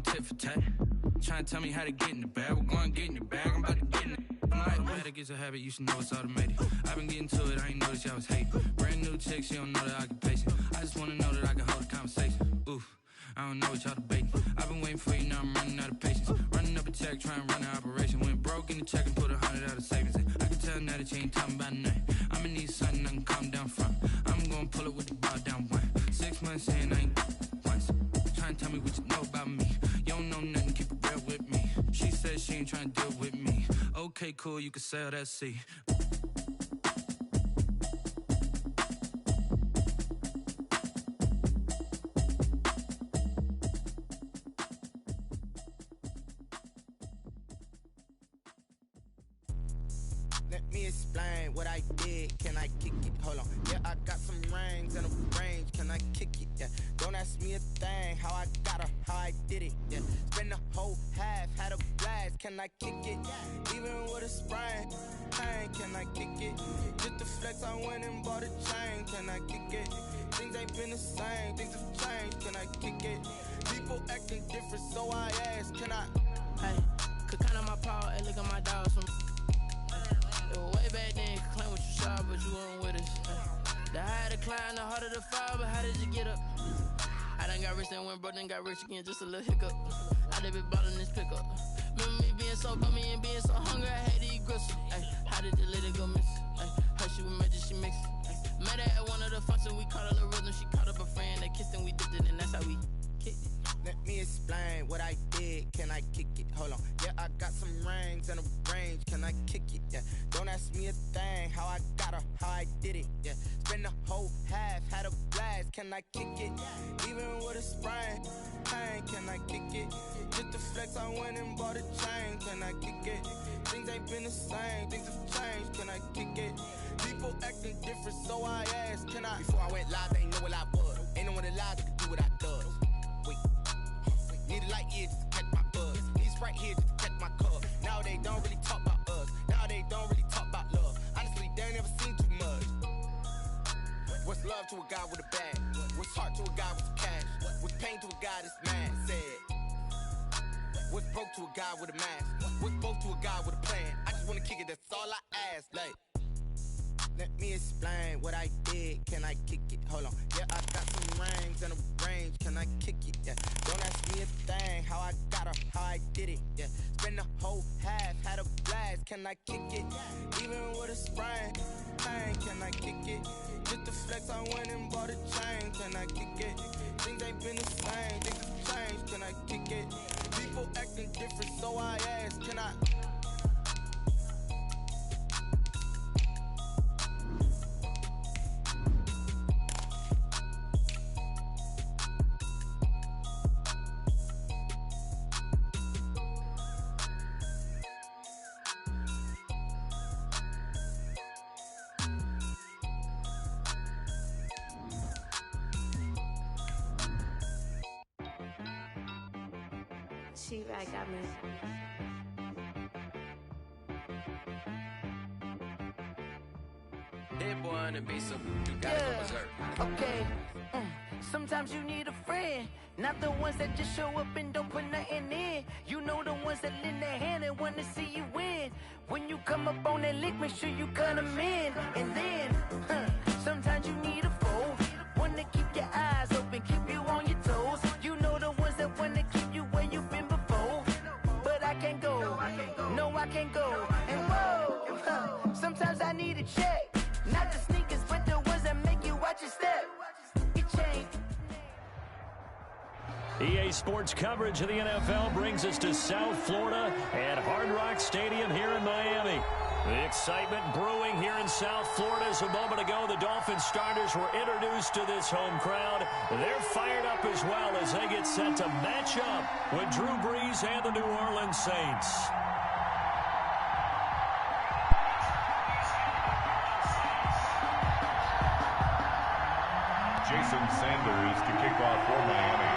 Tit for tat. Trying to tell me how to get in the bag. We're going to get in the bag. I'm about to get in it. I'm like, automatic is a habit. You should know it's automated. I've been getting to it. I ain't noticed y'all was hating. Brand new chick. She don't know that I can pace it. I just want to know that I can hold a conversation. Oof. I don't know what y'all debating. I've been waiting for you. Now I'm running out of patience. Running up a check. Trying to run an operation. Went broke in the check and put 100 out of savings. I can tell now that you ain't talking about nothing. I'ma need something I can calm down from. I'm gonna pull it with the bar down one. 6 months in, I ain't once. Trying to tell me what you know about me. You don't know nothing, keep it real with me. She said she ain't trying to deal with me. Okay, cool, you can sell that seat. Let me explain what I did. Can I kick it? Hold on. Yeah, I got some rings and a range. Can I kick it? Yeah. Don't ask me a thing. How I got her, how I did it. Yeah. Spend the whole half, had a blast. Can I kick it? Even with a sprain. Pain, can I kick it? Just the flex, I went and bought a chain. Can I kick it? Things ain't been the same. Things have changed. Can I kick it? People acting different, so I ask. Can I? Hey, could count on my paw and look at my dogs from. Way back then, you could claim what you saw, but you weren't with us. The higher the climb, the harder the fall, but how did you get up? I done got rich and went broke, then got rich again, just a little hiccup. I done been ballin' this pickup. Remember me being so bummy and being so hungry, I had to eat gristle. How did the lady go miss? Her she was magic, she mixed. Met her at one of the functions, we caught her the rhythm. She caught up a friend, they kissed and we dipped it, and that's how we kicked it. Let me explain what I did. Can I kick it? Hold on. Yeah, I got some rings and a range. Can I kick it? Yeah. Don't ask me a thing. How I got her, how I did it. Yeah. Spend the whole half, had a blast. Can I kick it? Even with a sprain. Pain, can I kick it? Just the flex, I went and bought a chain. Can I kick it? Things ain't been the same. Things have changed. Can I kick it? People acting different, so I asked. Can I? Before I went live, they ain't know what I was. Ain't no one alive that could do what I does. Wait. Need a light here just to catch my buzz. Need Sprite here just to catch my cup. Now they don't really talk about us. Now they don't really talk about love. Honestly, they ain't never seen too much. What's love to a guy with a bag? What's heart to a guy with cash? What's pain to a guy that's mad? Said. What's broke to a guy with a mask? What's both to a guy with a plan? I just wanna kick it, that's all I ask. Like, let me explain what I did. Can I kick it? Hold on. Yeah, I got some rings and a range. Can I kick it? Yeah. Don't ask me a thing. How I got her, how I did it. Yeah. Spend the whole half, had a blast. Can I kick it? Even with a sprain. Pain, can I kick it? Just the flex, I went and bought a chain. Can I kick it? Things ain't been the same. Things have changed. Can I kick it? People acting different, so I ask. Can I? Chalie Blacc got me. That boy on the beat, so you gotta go berserk. Okay. Sometimes you need a friend, not the ones that just show up and don't put nothing in. You know the ones that lend their hand and want to see you win. When you come up on that lick, make sure you cut them in. And then, sometimes you need a foe, one to keep your eyes open, keep you on your toes. You know the ones that want to keep you where you've been before. But I can't go, no I can't go. And whoa, sometimes I need a check. Not the sneakers, but the ones that make you watch your step. It changed. EA Sports coverage of the NFL brings us to South Florida at Hard Rock Stadium here in Miami. The excitement brewing here in South Florida as a moment ago the Dolphins starters were introduced to this home crowd. They're fired up as well as they get set to match up with Drew Brees and the New Orleans Saints. Jason Sanders to kick off for Miami.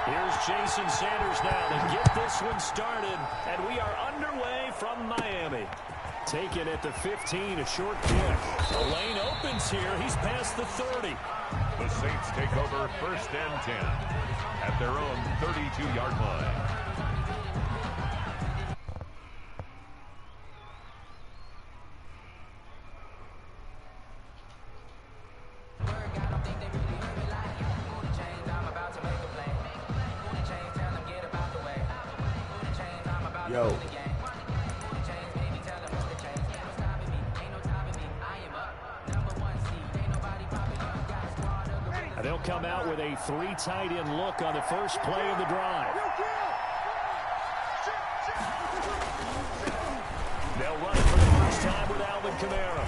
Here's Jason Sanders now to get this one started, and we are underway from Miami. Taken at the 15, a short kick. The lane opens here. He's past the 30. The Saints take over 1st and 10 at their own 32-yard line. Yo. They'll come out with a 3 tight end look on the first play of the drive. They'll run it for the first time with Alvin Kamara.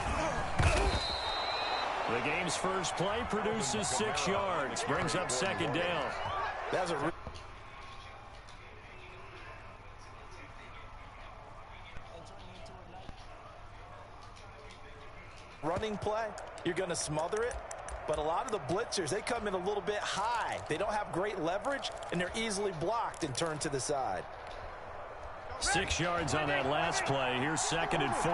The game's first play produces 6 yards, brings up 2nd down. That's a running play. You're going to smother it. But a lot of the blitzers, they come in a little bit high. They don't have great leverage, and they're easily blocked and turned to the side. 6 yards on that last play. Here's 2nd and 4.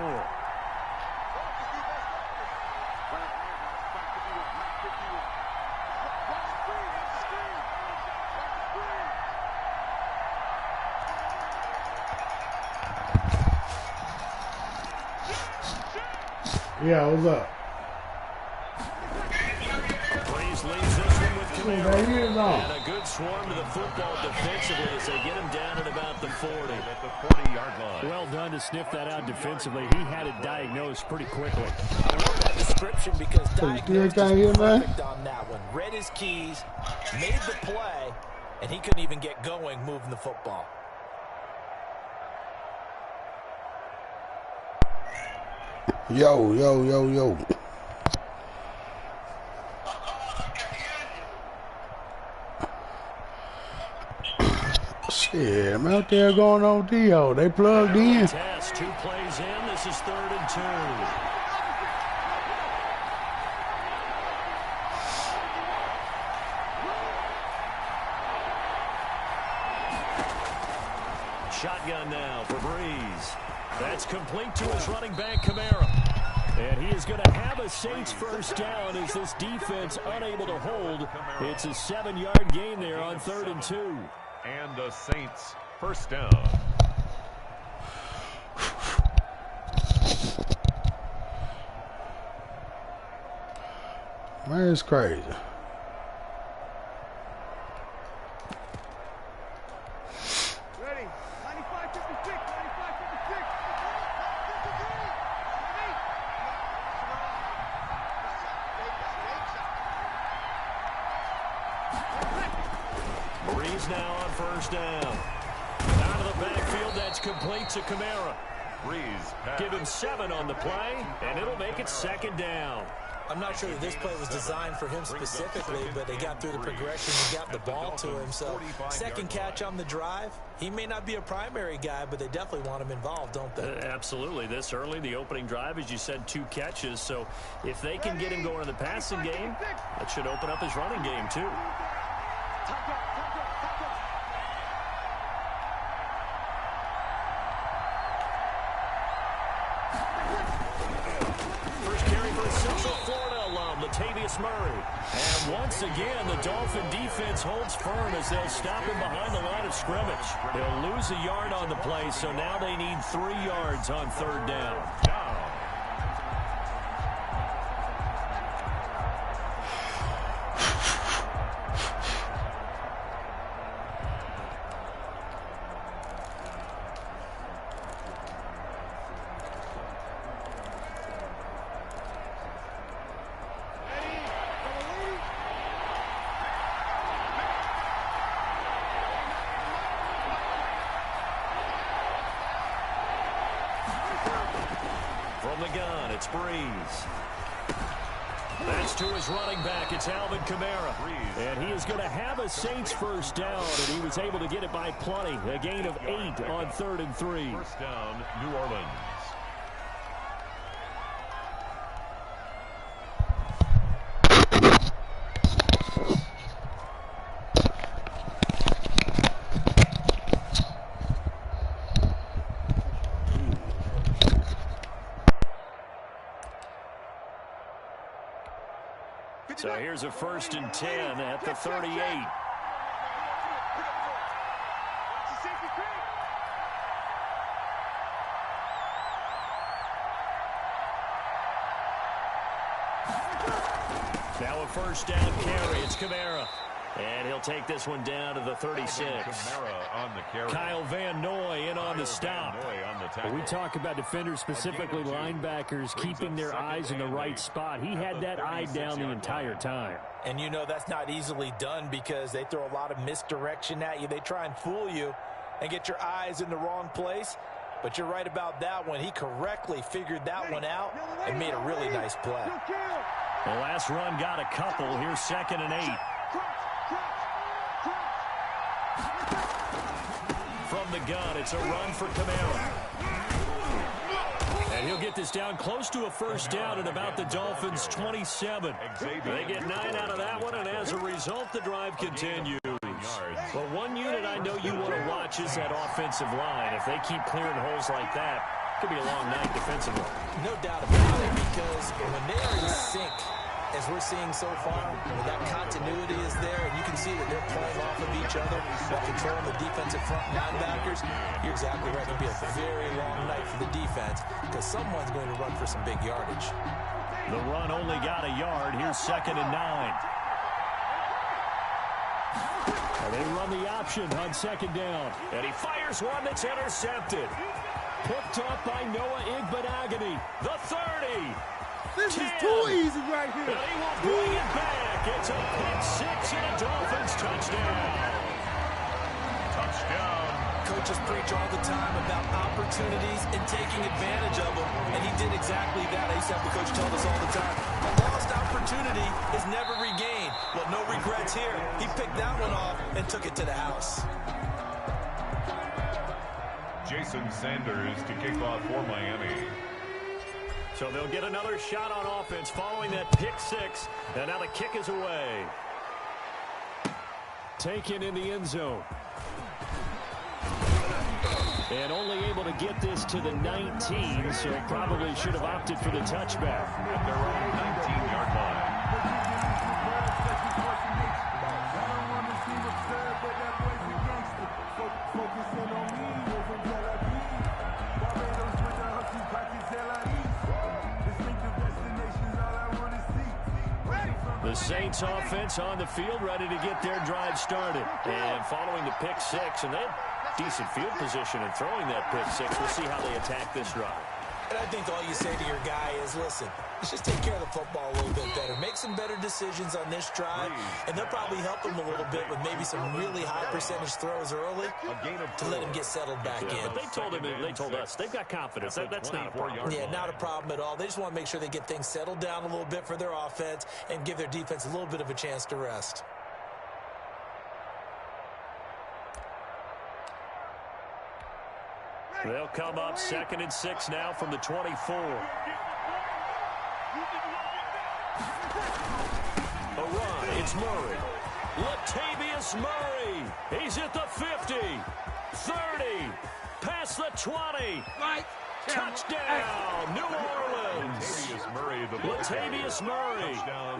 Yeah, what's up? And a good swarm to the football defensively as they get him down at about the 40. At the 40-yard line. Well done to sniff that out defensively. He had it diagnosed pretty quickly. I love that description because diagnosed is perfect on that one. Read his keys, made the play, and he couldn't even get going moving the football. Yo, yo, yo, yo. Shit, I'm out there going on Dio. They plugged in. Test, 2 plays in. This is 3rd and 2. Shotgun now for Breeze. That's complete to his running back, Kamara. And he is going to have a Saints first down as this defense unable to hold. It's a 7-yard gain there on 3rd and 2. And the Saints first down. Man, it's crazy. Ready. 95-56. 95-56. Breeze now on first down. Out of the backfield, that's complete to Kamara. Breeze pass. Give him 7 on the play, and it'll make it 2nd down. I'm not sure that this play was designed for him specifically, but they got through the progression and got the ball to him. So, 2nd catch on the drive. He may not be a primary guy, but they definitely want him involved, don't they? Absolutely. This early, the opening drive, as you said, 2 catches. So, if they can get him going in the passing game, that should open up his running game, too. Murray. And once again, the Dolphin defense holds firm as they'll stop him behind the line of scrimmage. They'll lose a yard on the play, so now they need 3 yards on 3rd down. From the gun, it's Breeze. That's to his running back. It's Alvin Kamara. And he is going to have a Saints first down, and he was able to get it by plenty. A gain of 8 on 3rd and 3. First down, New Orleans. So here's a 1st and 10 at the 38. Now a 1st down carry. It's Kamara. And he'll take this one down to the 36. On the carry. Kyle Van Noy in on the stop. We talk about defenders, specifically linebackers, keeping their eyes in the right spot. He had that eye down the entire time. And you know that's not easily done because they throw a lot of misdirection at you. They try and fool you and get your eyes in the wrong place. But you're right about that one. He correctly figured that one out and made a really nice play. The last run got a couple. Here's 2nd and 8. From the gun, it's a run for Kamara. And he'll get this down close to a 1st down at about the Dolphins' 27. They get 9 out of that one, and as a result, the drive continues. Well, one unit I know you want to watch is that offensive line. If they keep clearing holes like that, it could be a long night defensively. No doubt about it, because when they are in sync, as we're seeing so far, when that continuity is there, and you can see that they're playing off of each other while controlling the defensive front linebackers, you're exactly right. It'll be a very long night for the defense because someone's going to run for some big yardage. The run only got a yard. Here's 2nd and 9. And they run the option on 2nd down. And he fires one that's intercepted. Picked up by Noah Igbenogany. The 30. This is too easy right here. And he will bring it back. It's a pick-6 and a Dolphins touchdown. Touchdown. Coaches preach all the time about opportunities and taking advantage of them, and he did exactly that. I used to have the coach tell us all the time, a lost opportunity is never regained. Well, no regrets here. He picked that one off and took it to the house. Jason Sanders to kick off for Miami. So they'll get another shot on offense following that pick-6, and now the kick is away. Taken in the end zone. And only able to get this to the 19, so probably should have opted for the touchback. At their own 19-yard line. The Saints offense on the field ready to get their drive started. And following the pick-6, and they had decent field position in throwing that pick-6. We'll see how they attack this drive. And I think all you say to your guy is, listen, let's just take care of the football a little bit better. Make some better decisions on this drive, and they'll probably help him a little bit with maybe some really high percentage throws early to let him get settled back in. But they told us, they've got confidence. That's not a problem. Yeah, not a problem at all. They just want to make sure they get things settled down a little bit for their offense and give their defense a little bit of a chance to rest. They'll come up 2nd and 6 now from the 24. A run, it's Murray. Latavius Murray. He's at the 50, 30, past the 20. Touchdown, New Orleans. Latavius Murray,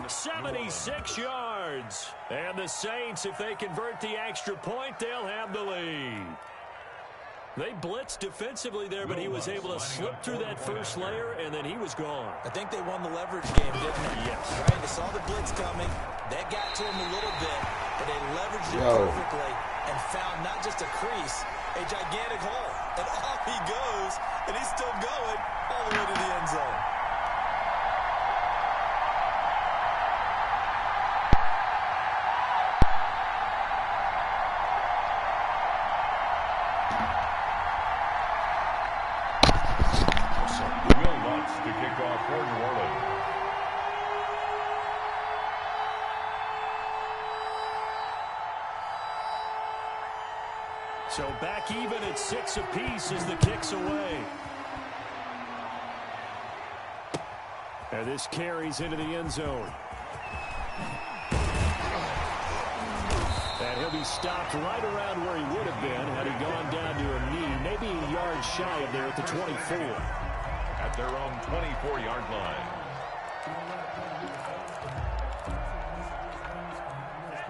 76 yards. And the Saints, if they convert the extra point, they'll have the lead. They blitzed defensively there, but he was able to slip through that first layer, and then he was gone. I think they won the leverage game, didn't they? Yes. Right? They saw the blitz coming. That got to him a little bit, but they leveraged it perfectly and found not just a crease, a gigantic hole. And off he goes, and he's still going all the way to the end zone. To kick off for New Orleans. So back even at 6 apiece as the kick's away. And this carries into the end zone. And he'll be stopped right around where he would have been had he gone down to a knee, maybe a yard shy of there at the 24. At their own 24-yard line.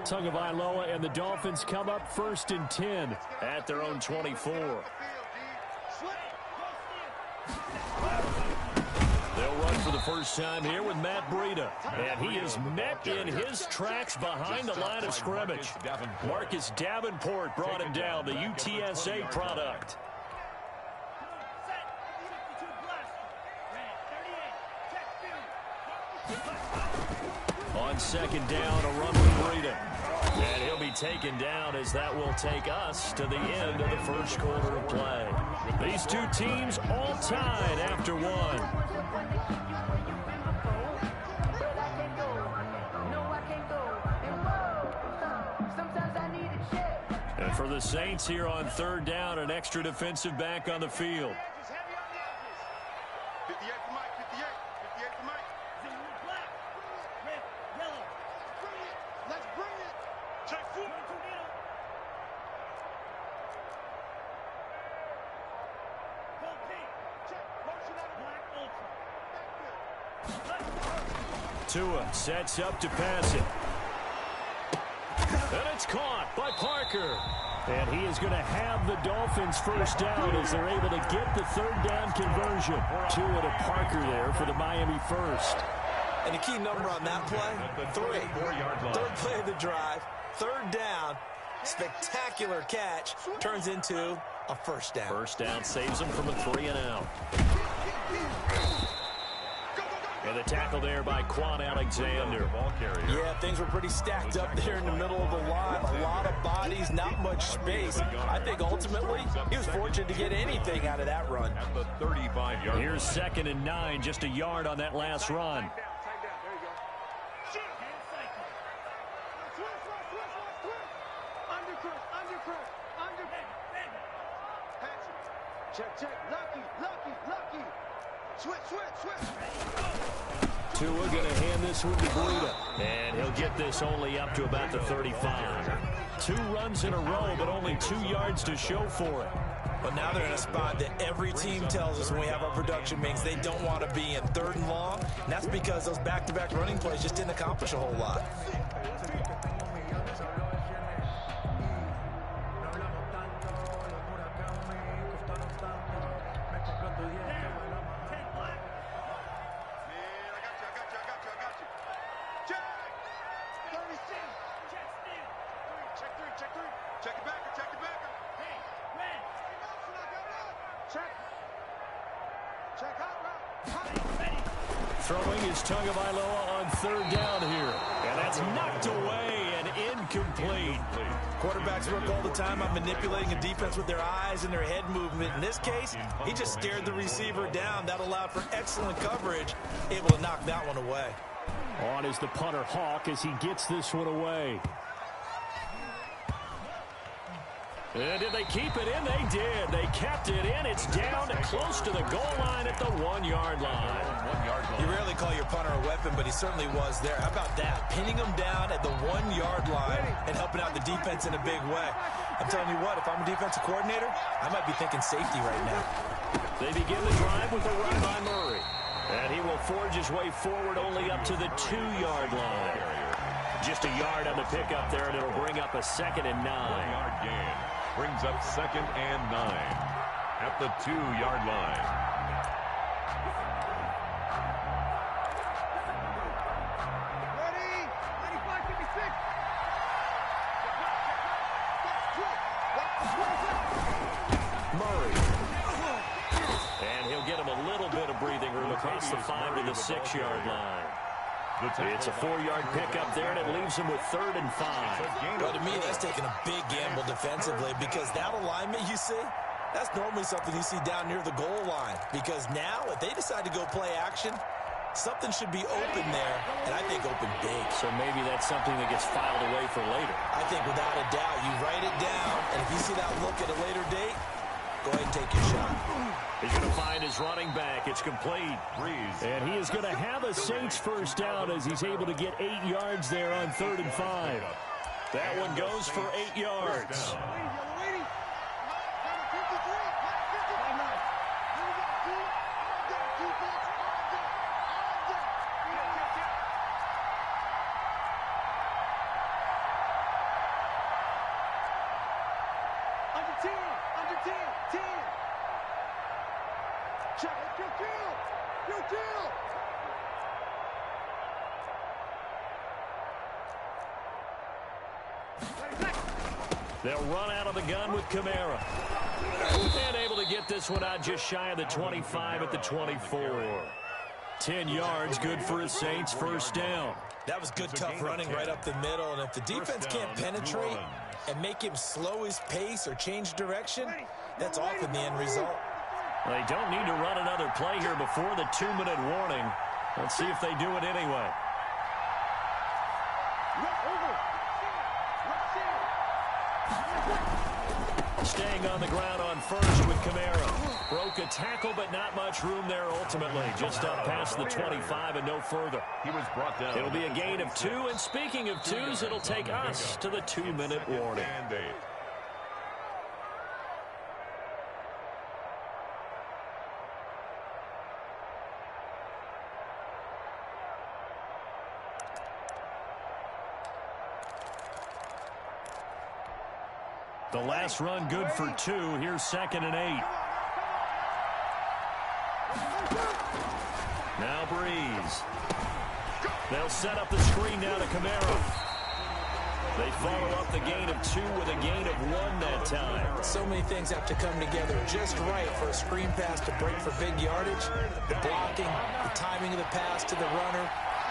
Tagovailoa and the Dolphins come up 1st and 10 at their own 24. They'll run for the first time here with Matt Breida. And he is met in his tracks behind the line of scrimmage. Marcus Davenport brought him down, the UTSA product. On 2nd down, a run from Breida. And he'll be taken down as that will take us to the end of the first quarter of play. These two teams all tied after one. And for the Saints here on 3rd down, an extra defensive back on the field. Tua sets up to pass it. And it's caught by Parker. And he is going to have the Dolphins first down as they're able to get the 3rd down conversion. Tua to Parker there for the Miami first. And the key number on that play, 3. 3rd play of the drive, 3rd down, spectacular catch, turns into a first down. First down saves them from a 3-and-out. And the tackle there by Quan Alexander. Yeah, things were pretty stacked up there in the middle of the line. A lot of bodies, not much space. I think ultimately he was fortunate to get anything out of that run. At the 35-yard. Here's 2nd and 9, just a yard on that last run. Tua going to hand this one to Breida. And he'll get this only up to about the 35. 2 runs in a row, but only 2 yards to show for it. But now they're in a spot that every team tells us when we have our production meetings they don't want to be in, 3rd and long. And that's because those back-to-back running plays just didn't accomplish a whole lot. Throwing is Tagovailoa on 3rd down here. And that's knocked away and incomplete. Quarterbacks work all the time on manipulating a defense with their eyes and their head movement. In this case, he just stared the receiver down. That allowed for excellent coverage, able to knock that one away. On is the punter Hawk as he gets this one away. And did they keep it in? They did. They kept it in. It's down close to the goal line at the 1-yard line. You rarely call your punter a weapon, but he certainly was there. How about that? Pinning him down at the 1-yard line and helping out the defense in a big way. I'm telling you what, if I'm a defensive coordinator, I might be thinking safety right now. They begin the drive with a run by Murray. And he will forge his way forward only up to the 2-yard line. Just a yard on the pickup there, and it'll bring up a 2nd and 9. 4-yard gain. Brings up 2nd and 9 at the 2-yard line. Ready? 95-56. Murray. And he'll get him a little bit of breathing room across the 5 to the 6-yard line. It's a 4-yard pickup there, and it leaves him with 3rd and 5. Well, to me, that's taking a big gamble defensively because that alignment you see, that's normally something you see down near the goal line. Because now, if they decide to go play action, something should be open there, and I think open big. So maybe that's something that gets filed away for later. I think without a doubt, you write it down, and if you see that look at a later date, go ahead and take your shot. He's going to find his running back. It's complete. And he is going to have a Saints first down as he's able to get 8 yards there on 3rd and 5. That one goes for 8 yards. Under 10. 10. Check it. Kill. They'll run out of the gun with Kamara. And able to get this one out just shy of the 25 at the 24. 10 yards, good for his Saints, first down. That was good, tough running right up the middle. And if the defense can't penetrate and make him slow his pace or change direction, that's often the end result. They don't need to run another play here before the 2-minute warning. Let's see if they do it anyway. Staying on the ground on first with Kamara. Broke a tackle, but not much room there ultimately. Just up past the 25 and no further. He was brought down. It'll be a gain of 2, and speaking of 2s, it'll take us to the 2-minute warning. The last run good for 2. Here's 2nd and 8. Now Breeze. They'll set up the screen now to Kamara. They follow up the gain of 2 with a gain of 1 that time. So many things have to come together just right for a screen pass to break for big yardage. The blocking, the timing of the pass to the runner,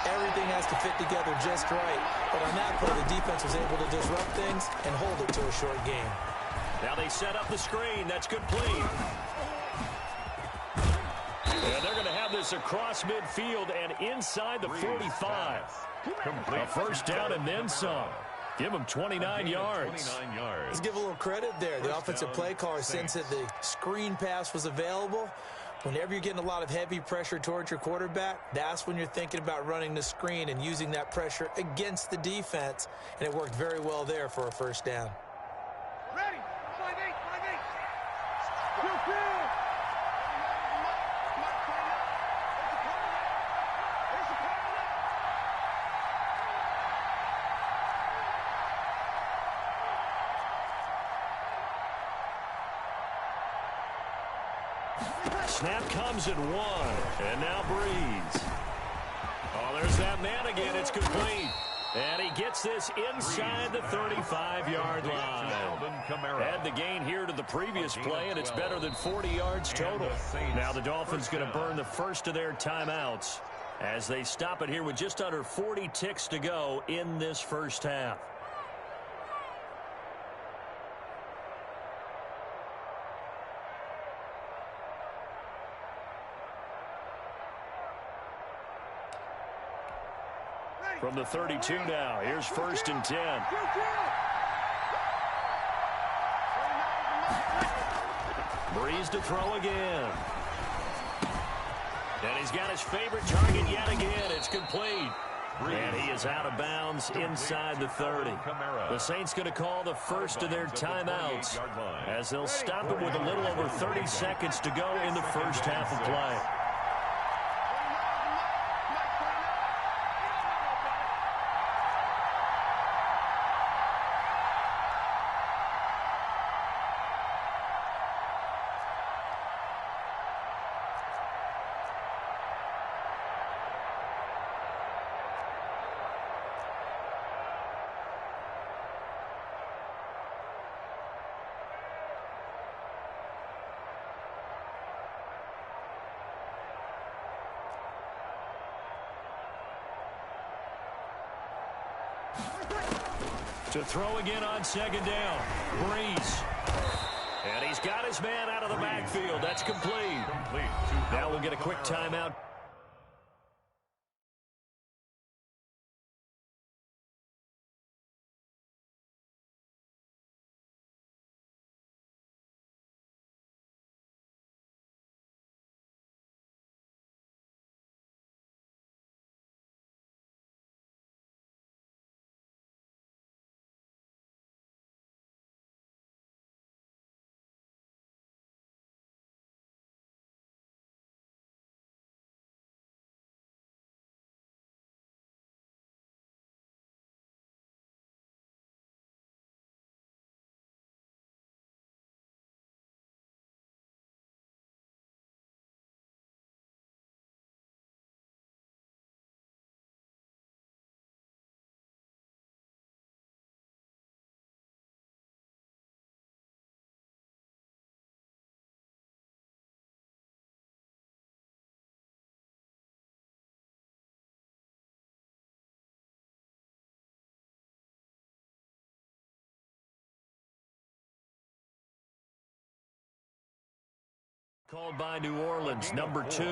everything has to fit together just right. But on that play, the defense was able to disrupt things and hold it to a short game. Now they set up the screen. That's complete. And they're going to have this across midfield and inside the 45. A first down and then some. Give them 29 yards. Let's give a little credit there. The offensive play caller, since that the screen pass was available, whenever you're getting a lot of heavy pressure towards your quarterback, that's when you're thinking about running the screen and using that pressure against the defense. And it worked very well there for a first down. Ready. 5-8. 5-8. Kill. Snap comes at 1. And now Breeze. Oh, there's that man again. It's complete. And he gets this inside the 35-yard line. Add the gain here to the previous play, and it's better than 40 yards total. Now the Dolphins going to burn the first of their timeouts as they stop it here with just under 40 ticks to go in this first half. From the 32 now, here's 1st and 10. Breeze to throw again. And he's got his favorite target yet again. It's complete. And he is out of bounds inside the 30. The Saints going to call the first of their timeouts as they'll stop it with a little over 30 seconds to go in the first half of play. To throw again on 2nd down. Breeze. And he's got his man out of the backfield. That's complete. Now we'll get a quick timeout. Called by New Orleans, number 2,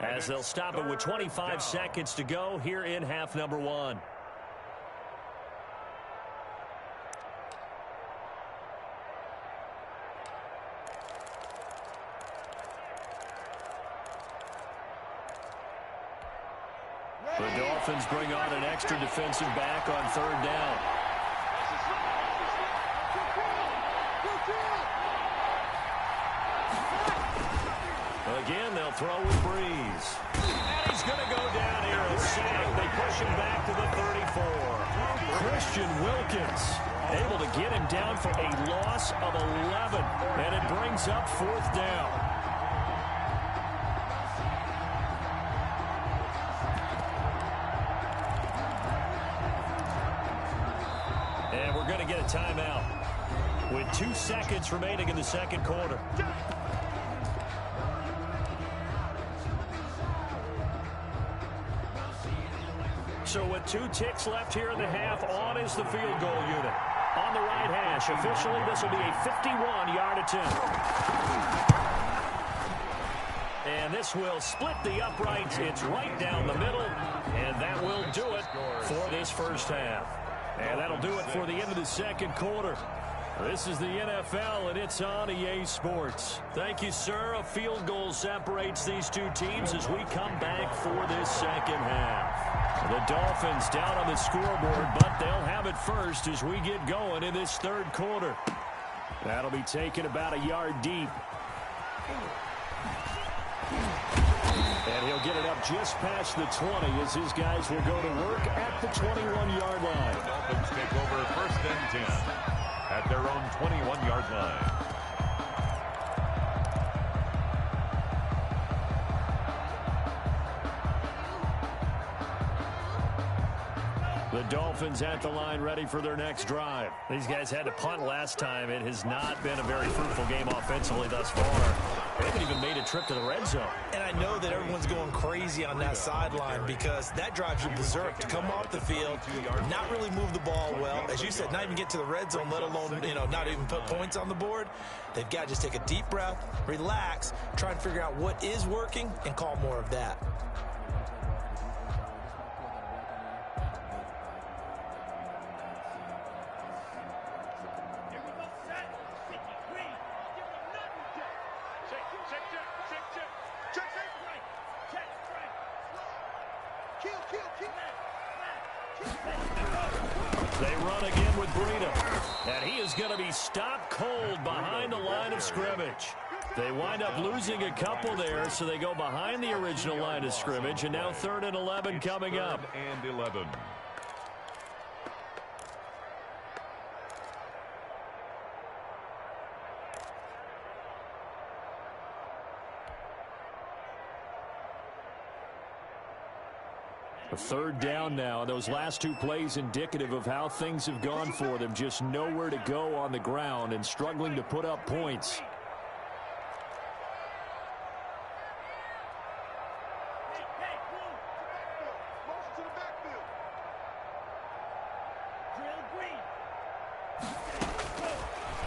as they'll stop it with 25 seconds to go here in half number 1. The Dolphins bring on an extra defensive back on 3rd down. Again, they'll throw with Breeze. And he's going to go down here and sack. They push him back to the 34. Christian Wilkins able to get him down for a loss of 11. And it brings up 4th down. And we're going to get a timeout with 2 seconds remaining in the second quarter. So with 2 ticks left here in the half, on is the field goal unit. On the right hash, officially this will be a 51-yard attempt. And this will split the uprights. It's right down the middle, and that will do it for this first half. And that'll do it for the end of the second quarter. This is the NFL, and it's on EA Sports. Thank you, sir. A field goal separates these 2 teams as we come back for this second half. The Dolphins down on the scoreboard, but they'll have it first as we get going in this 3rd quarter. That'll be taken about a yard deep. And he'll get it up just past the 20 as his guys will go to work at the 21-yard line. The Dolphins take over 1st and 10 at their own 21-yard line. The Dolphins at the line ready for their next drive. These guys had to punt last time. It has not been a very fruitful game offensively thus far. They haven't even made a trip to the red zone. And I know that everyone's going crazy on that sideline because that drives you berserk to come off the field, not really move the ball well. As you said, not even get to the red zone, let alone, not even put points on the board. They've got to just take a deep breath, relax, try and figure out what is working, and call more of that. They run again with Breida, and he is going to be stopped cold behind the line of scrimmage. They wind up losing a couple there, so they go behind the original line of scrimmage, and now 3rd and 11 coming up. 3rd and 11. A 3rd down now. Those last 2 plays indicative of how things have gone for them. Just nowhere to go on the ground and struggling to put up points.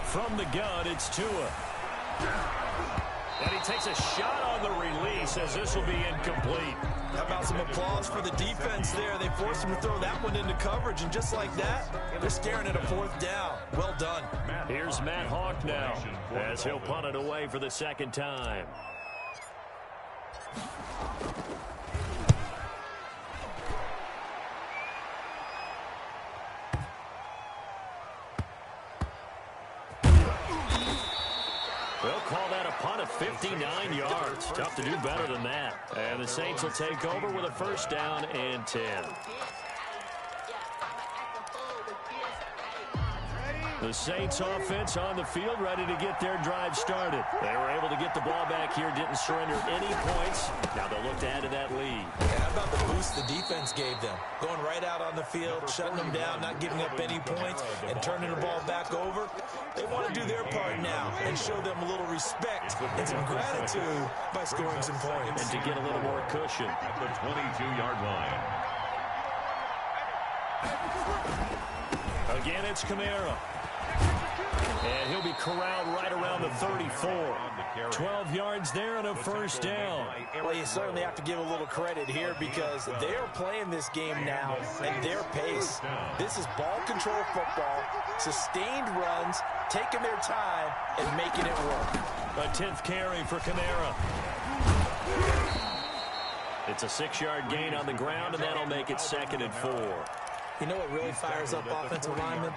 From the gun, it's Tua. And he takes a shot on the release as this will be incomplete. How about some applause for the defense there? They forced him to throw that one into coverage, and just like that, they're staring at a 4th down. Well done. Here's Matt Hawk now as he'll punt it away for the 2nd time. They'll call that a punt of 59 yards. Tough to do better than that. And the Saints will take over with a 1st down and 10. The Saints offense on the field ready to get their drive started. They were able to get the ball back here, didn't surrender any points. Now they'll look to add to that lead. Yeah, how about the boost the defense gave them? Going right out on the field, shutting them down, not giving up any points, and turning the ball back over. They want to do their part now and show them a little respect and some gratitude by scoring some points. And to get a little more cushion. At the 22-yard line. Again, it's Kamara. And he'll be corralled right around the 34. 12 yards there and a first down. Well, you certainly have to give a little credit here because they are playing this game now at their pace. This is ball control football, sustained runs, taking their time, and making it work. A 10th carry for Kamara. It's a 6-yard gain on the ground, and that'll make it 2nd and 4. You know what really fires up offensive linemen?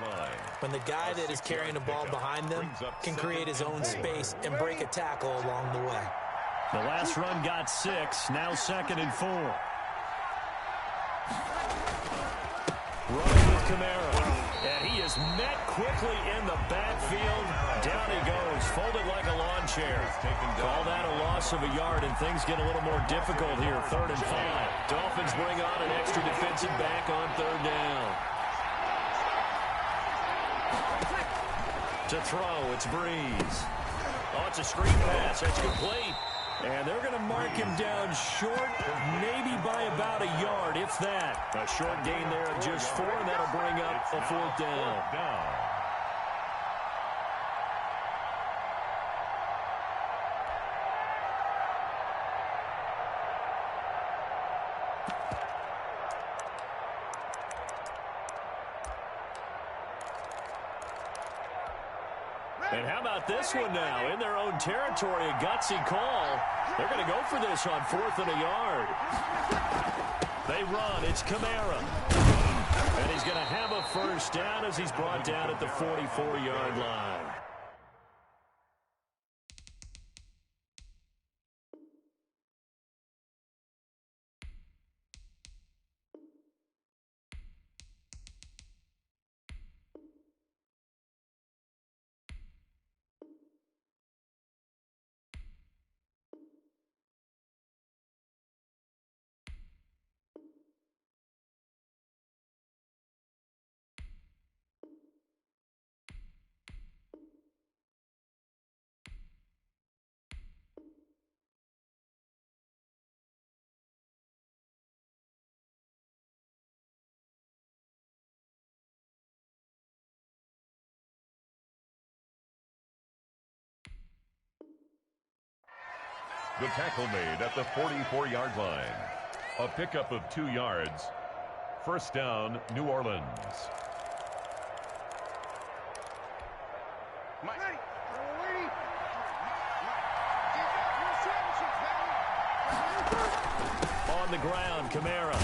When the guy that is carrying the ball behind them can create his own space and break a tackle along the way. The last run got 6, now 2nd and 4. Running with Kamara. And he is met quickly in the backfield. Down he goes, folded like a lawn chair. Call that a loss of a yard, and things get a little more difficult here. 3rd and 5. Dolphins bring on an extra defensive back on 3rd down. To throw, it's Breeze. Oh, it's a screen pass. That's complete. And they're going to mark him down short, maybe by about a yard, if that. A short gain there of just 4, and that'll bring up a 4th down. And how about this one now? In their own territory, a gutsy call. They're going to go for this on 4th and a yard. They run. It's Kamara. And he's going to have a first down as he's brought down at the 44-yard line. The tackle made at the 44-yard line. A pickup of 2 yards. First down, New Orleans. On the ground, Kamara.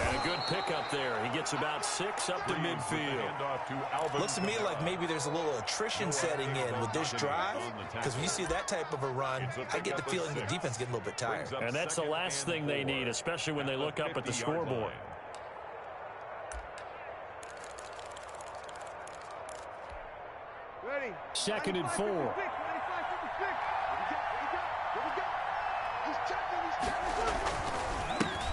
And a good pickup there. He gets about 6 up to midfield. Looks to me like maybe there's a little attrition setting in with this drive, because when you see that type of a run, I get the feeling the defense getting a little bit tired. And that's the last thing they need, especially when they look up at the scoreboard. Ready. 2nd and 4.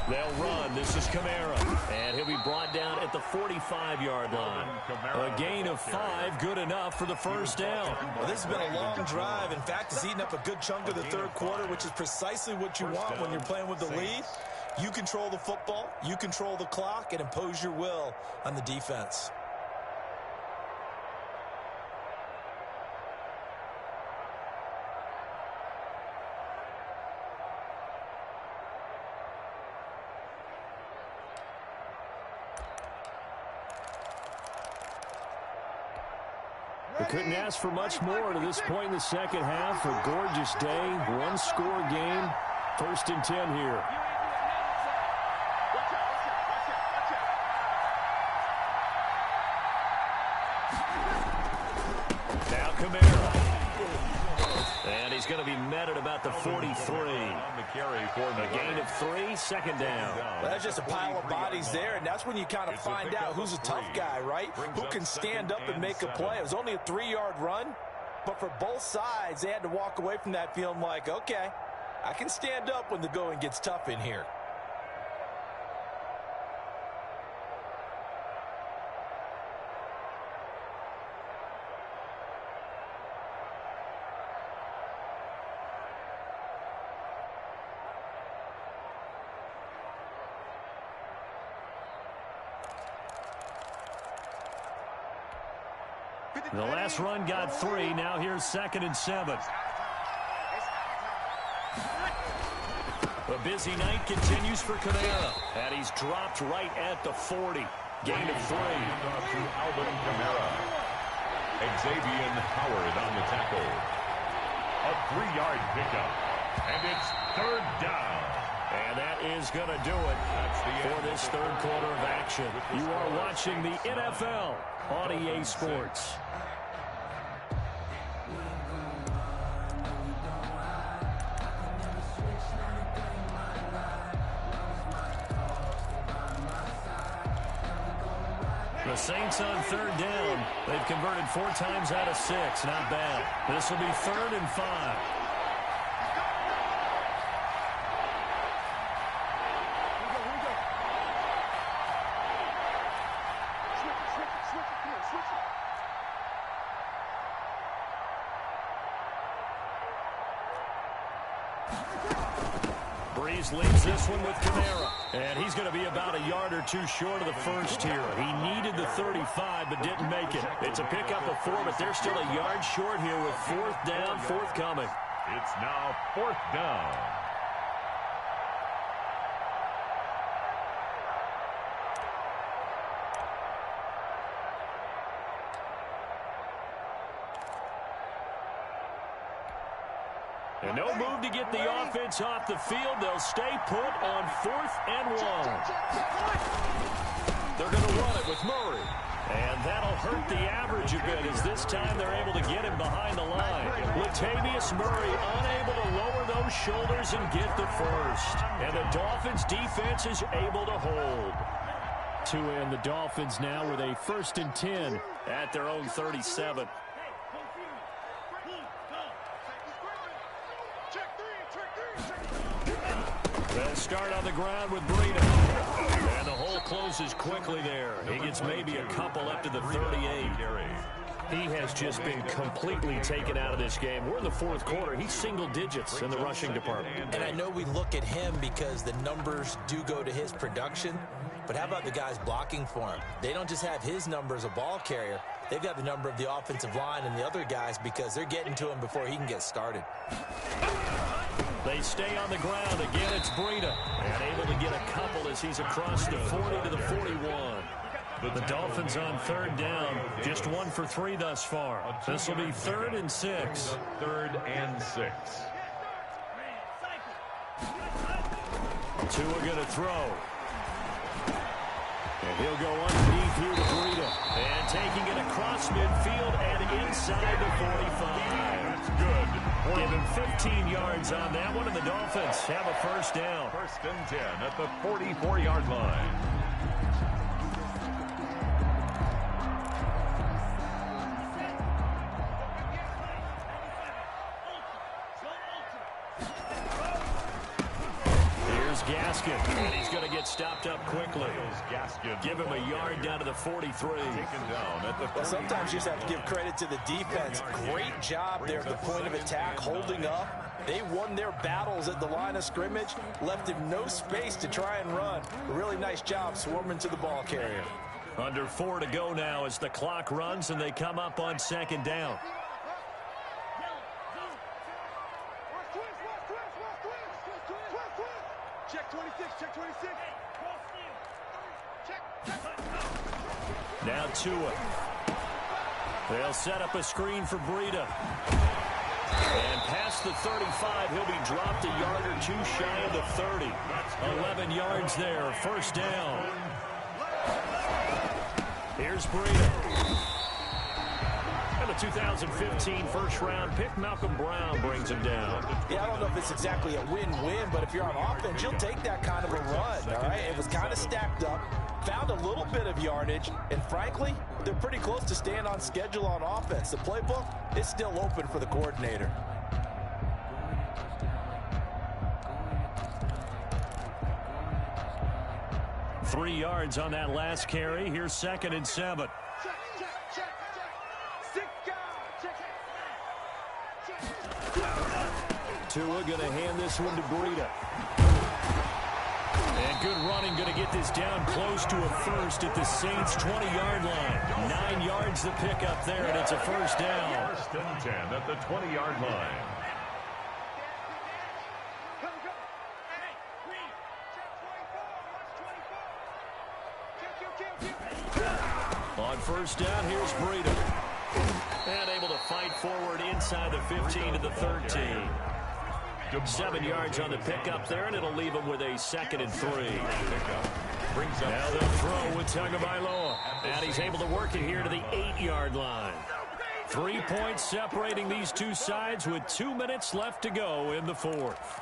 They'll run. This is Kamara. And he'll be brought down at the 45-yard line. A gain of 5, good enough for the first down. Well, this has been a long drive. In fact, it's eaten up a good chunk of the 3rd quarter, which is precisely what you want when you're playing with the lead. You control the football, you control the clock, and impose your will on the defense. They couldn't ask for much more to this point in the second half. A gorgeous day, one-score game. 1st and 10 here. Now Kamara. And he's going to be met at about the 43. A gain of 3, 2nd down. Well, that's just a pile of bodies there, and that's when you kind of find out who's a tough guy, right? Who can stand up and make a play. It was only a 3-yard run, but for both sides, they had to walk away from that feeling like, okay, I can stand up when the going gets tough in here. The last run got 3. Now here's 2nd and 7. A busy night continues for Kamara. And he's dropped right at the 40. Gain of 3. To Alvin Kamara. Xavier Howard on the tackle. A 3-yard pickup. And it's 3rd down. And that is going to do it for this 3rd quarter of action. You are watching the NFL on EA Sports. The Saints on 3rd down. They've converted 4 times out of 6. Not bad. This will be 3rd and 5. Breeze leads this one with Kamara. And he's going to be about a yard or 2 short of the first here. He needed the 35 but didn't make it. It's a pickup of 4, but they're still a yard short here with 4th down, forthcoming. It's now 4th down. And no move to get the offense off the field. They'll stay put on 4th and 1. They're going to run it with Murray. And that'll hurt the average a bit as this time they're able to get him behind the line. Latavius Murray unable to lower those shoulders and get the first. And the Dolphins defense is able to hold. To end the Dolphins now with a 1st and 10 at their own 37. They'll start on the ground with Breida. And the hole closes quickly there. He gets maybe a couple up to the 38. He has just been completely taken out of this game. We're in the 4th quarter. He's single digits in the rushing department. And I know we look at him because the numbers do go to his production. But how about the guys blocking for him? They don't just have his number as a ball carrier. They've got the number of the offensive line and the other guys because they're getting to him before he can get started. They stay on the ground. Again, it's Breida. And able to get a couple as he's across the 40 to the 41. The Dolphins on 3rd down. Just 1 for 3 thus far. This will be 3rd and 6. 3rd and 6. Tua going to throw. And he'll go underneath here to Breida. And taking it across midfield and inside the 45. That's good. Give him 15 yards on that one, and the Dolphins have a 1st down. 1st and 10 at the 44-yard line. Gaskin, and he's going to get stopped up quickly. Give him a yard down to the 43. Well, sometimes you just have to give credit to the defense. Great job there at the point of attack, holding up. They won their battles at the line of scrimmage, left him no space to try and run. A really nice job swarming to the ball carrier. Under 4 to go now as the clock runs and they come up on 2nd down. Check 26, check 26. Check. Now Tua. They'll set up a screen for Breida. And past the 35, he'll be dropped a yard or 2 shy of the 30. 11 yards there, 1st down. Here's Breida. And the 2015 first-round pick, Malcolm Brown, brings him down. Yeah, I don't know if it's exactly a win-win, but if you're on offense, you'll take that kind of a run, all right? It was kind of stacked up, found a little bit of yardage, and frankly, they're pretty close to staying on schedule on offense. The playbook is still open for the coordinator. Three yards on that last carry. Here's 2nd and 7. Tua going to hand this one to Breida. And That good running going to get this down close to a first at the Saints' 20-yard line. 9 yards to pick up there, and it's a first down. First and 10 at the 20-yard line. On first down, here's Breida. And able to fight forward inside the 15 to the 13. 7 yards on the pickup there, and it'll leave him with a 2nd and 3. Now they'll throw with Tagovailoa. And he's able to work it here to the 8-yard line. 3 points separating these two sides with 2 minutes left to go in the fourth.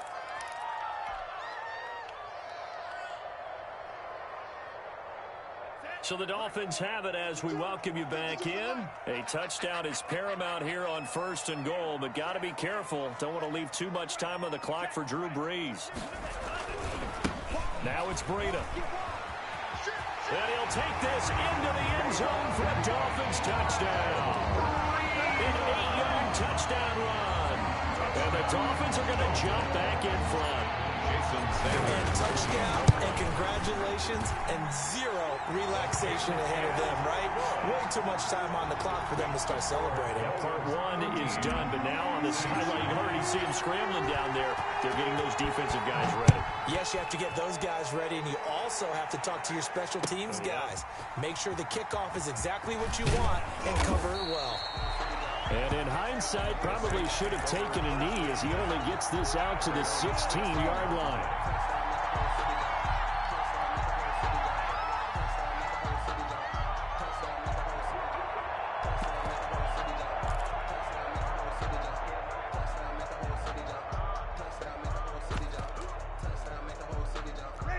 So the Dolphins have it as we welcome you back in. A touchdown is paramount here on 1st and goal, but got to be careful. Don't want to leave too much time on the clock for Drew Brees. Now it's Breida. And he'll take this into the end zone for a Dolphins touchdown. An 8-yard touchdown run. And the Dolphins are going to jump back in front. And touchdown, and congratulations, and 0 relaxation ahead of them, right? Way too much time on the clock for them to start celebrating. Yeah, part 1 is done, but now on the sideline, you can already see them scrambling down there. They're getting those defensive guys ready. Yes, you have to get those guys ready, and you also have to talk to your special teams guys. Make sure the kickoff is exactly what you want and cover it well. And in hindsight, probably should have taken a knee as he only gets this out to the 16-yard line.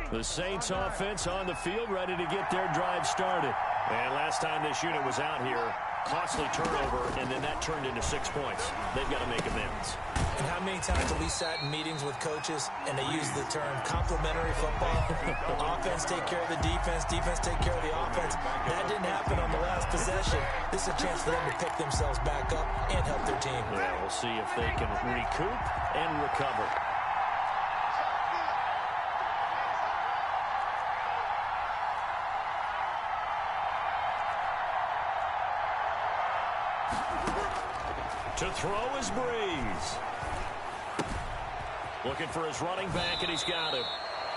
The Saints offense on the field ready to get their drive started. And last time this unit was out here, costly turnover, and then that turned into 6 points. They've got to make amends. And how many times have we sat in meetings with coaches and they use the term complementary football? Offense take care of the defense, defense take care of the offense. That didn't happen on the last possession. This is a chance for them to pick themselves back up and help their team. Yeah, we'll see if they can recoup and recover. To throw is Brees. Looking for his running back, and he's got him.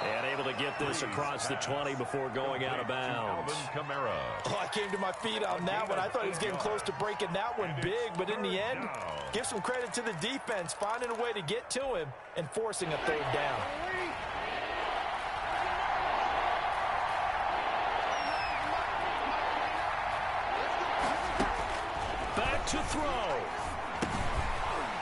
And able to get this across the 20 before going out of bounds. Oh, I came to my feet on that one. I thought he was getting close to breaking that one big, but in the end, give some credit to the defense, finding a way to get to him and forcing a 3rd down. Back to throw.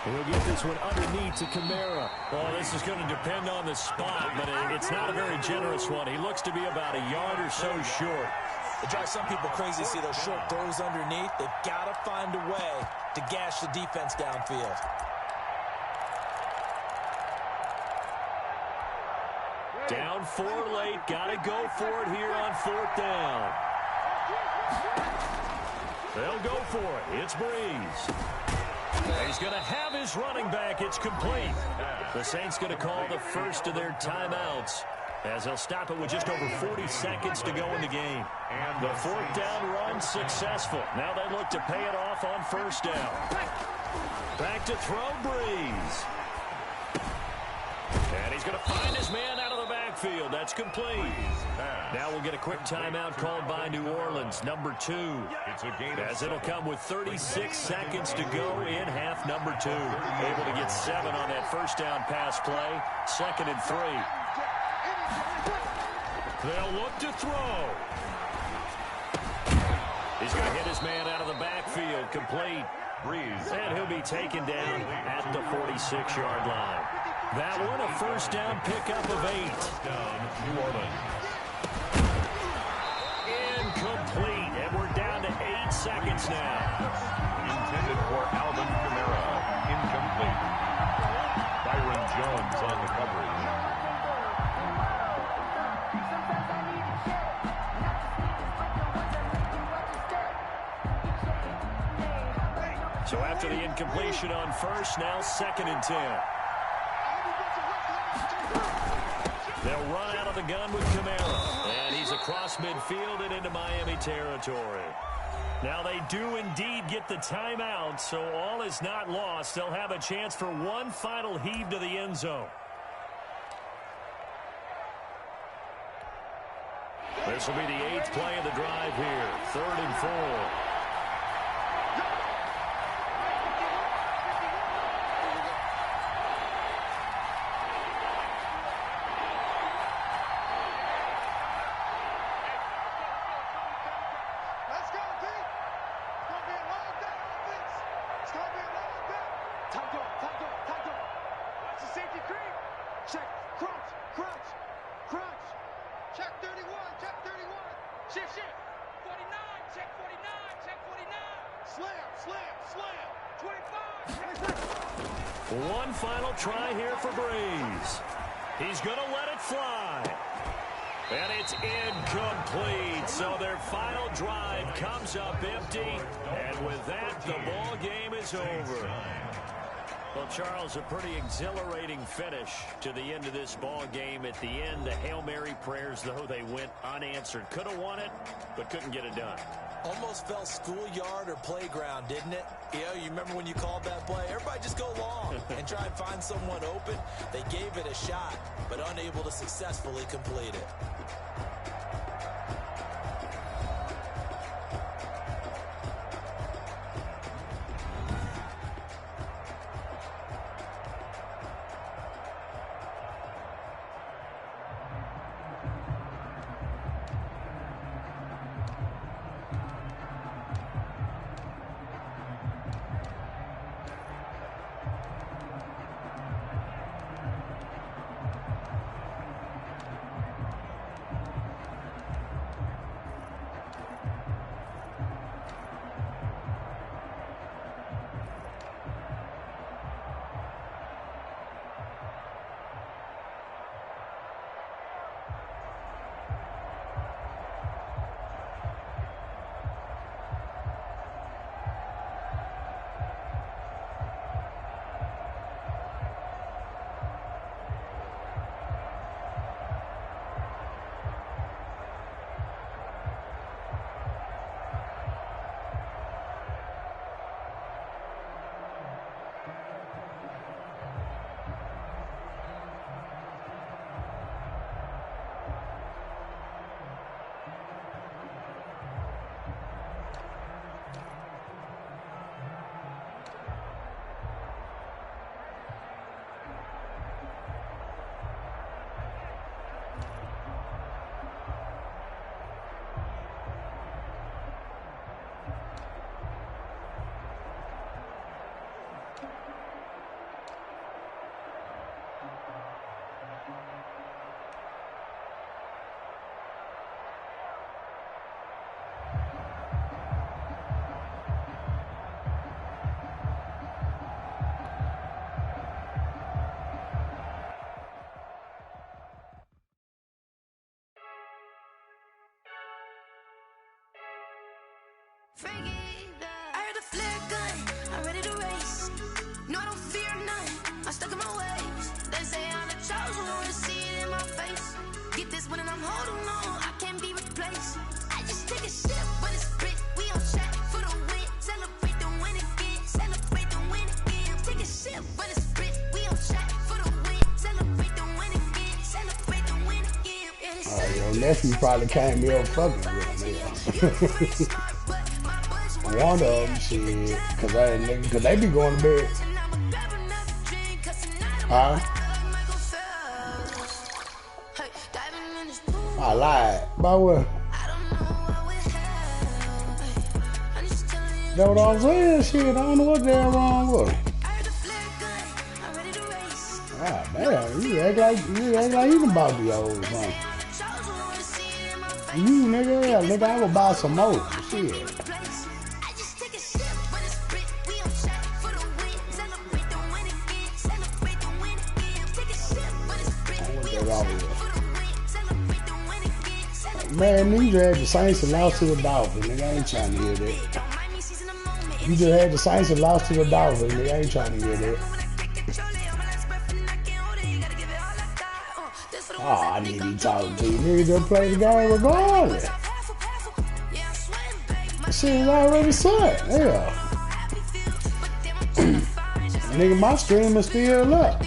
He'll get this one underneath to Kamara. Well, this is going to depend on the spot, but it's not a very generous one. He looks to be about a yard or so short. It drives some people crazy to see those short throws underneath. They've got to find a way to gash the defense downfield. Down 4 late. Got to go for it here on 4th down. They'll go for it. It's Brees. He's going to have his running back. It's complete. The Saints going to call the first of their timeouts as they'll stop it with just over 40 seconds to go in the game. And the 4th down run successful. Now they look to pay it off on 1st down. Back to throw Brees. And he's going to find his man out of the backfield. That's complete. Now we'll get a quick timeout called by New Orleans, number 2. As it'll come with 36 seconds to go in half number 2. Able to get 7 on that 1st down pass play. 2nd and 3. They'll look to throw. He's going to hit his man out of the backfield. Complete. Brees. And he'll be taken down at the 46-yard line. That one, a 1st down pickup of 8. Down, New Orleans. Incomplete, and we're down to 8 seconds now. Intended for Alvin Kamara. Incomplete. Byron Jones on the coverage. So after the incompletion on 1st, now 2nd and 10. They'll run out of the gun with Kamara. And he's across midfield and into Miami territory. Now they do indeed get the timeout, so all is not lost. They'll have a chance for one final heave to the end zone. This will be the 8th play of the drive here. 3rd and 4. One final try here for Breeze. He's going to let it fly. And it's incomplete. So their final drive comes up empty. And with that, the ball game is over. Well, Charles, a pretty exhilarating finish to the end of this ball game. At the end, the Hail Mary prayers, though, they went unanswered. Could have won it, but couldn't get it done. Almost felt schoolyard or playground, didn't it? You remember when you called that play? Everybody just go long and try and find someone open. They gave it a shot, but unable to successfully complete it. I heard the flare gun, I'm ready to race. No, I don't fear none, I'm stuck in my ways. They say I'm the chosen one, to see it in my face. Get this one and I'm holding on, I can't be replaced. I just take a sip, but it's split, we on track for the win. Celebrate the win again, celebrate the win again. Take a sip, but it's split, we on track for the win. Celebrate the win again, celebrate the win again. Your nephew probably came here fucking with me. One of them, shit, cause they be going to bed. Huh? I lied. About what? That's what I'm saying, shit. I don't know what the hell wrong with it. Ah, damn, you act like you can buy the old something. You nigga, I will buy some more. Shit. Man, you just had the Saints and lost to the Dolphins. Nigga, I ain't trying to hear that. You just had the Saints and lost to the Dolphins. Nigga, I ain't trying to hear that. I need to be talking to you. Niggas just play the game regardless. Shit is already set. Yeah. Nigga, my stream is still up.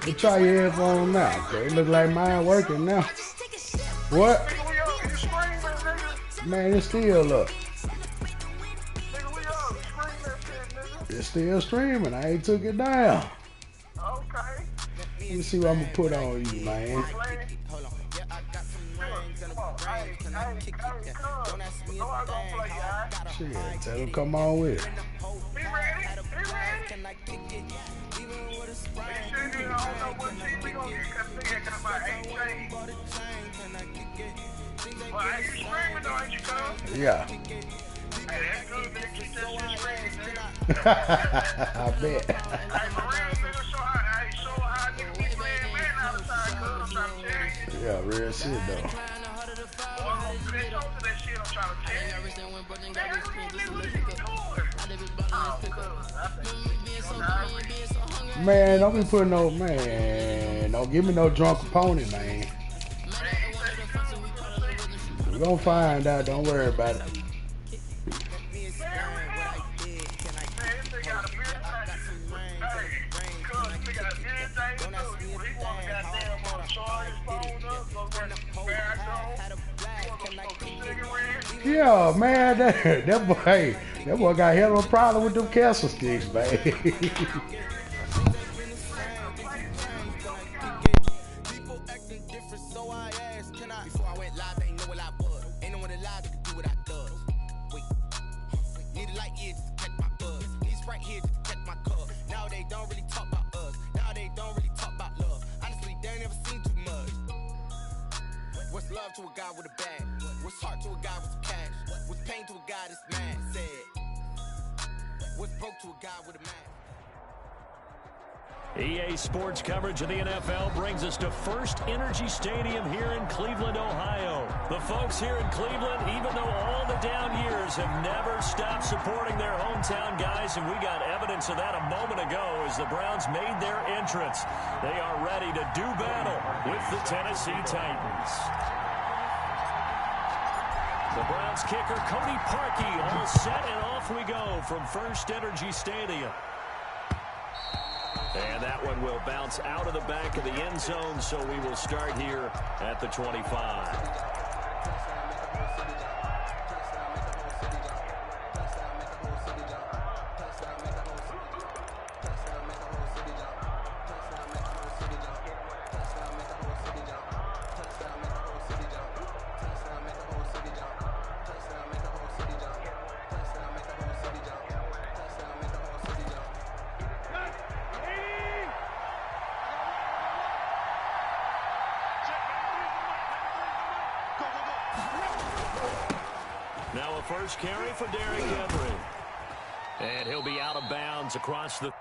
You try your headphones now, okay? It look like mine working now. What? Man, it's still up. It's still streaming. I ain't took it down. Okay. Let me see what I'm gonna put on you, man. Shit, tell him come on with it. Be ready. Yeah. I bet. Yeah, real shit though. Man, don't be putting no, man, don't give me no drunk opponent, man. We're gonna find out, don't worry about it. Yeah, man, that boy got hell of a problem with them castle sticks, man. What's love to a guy with a bag? What's heart to a guy with some cash? What's pain to a guy that's mad? Said. What's broke to a guy with a man? EA Sports coverage of the NFL brings us to First Energy Stadium here in Cleveland, Ohio. The folks here in Cleveland, even though all the down years, have never stopped supporting their hometown guys, and we got evidence of that a moment ago as the Browns made their entrance. They are ready to do battle with the Tennessee Titans. The Browns kicker, Cody Parkey, all set, and off we go from First Energy Stadium. And that one will bounce out of the back of the end zone, so we will start here at the 25. Now a first carry for Derrick Henry. And he'll be out of bounds across the...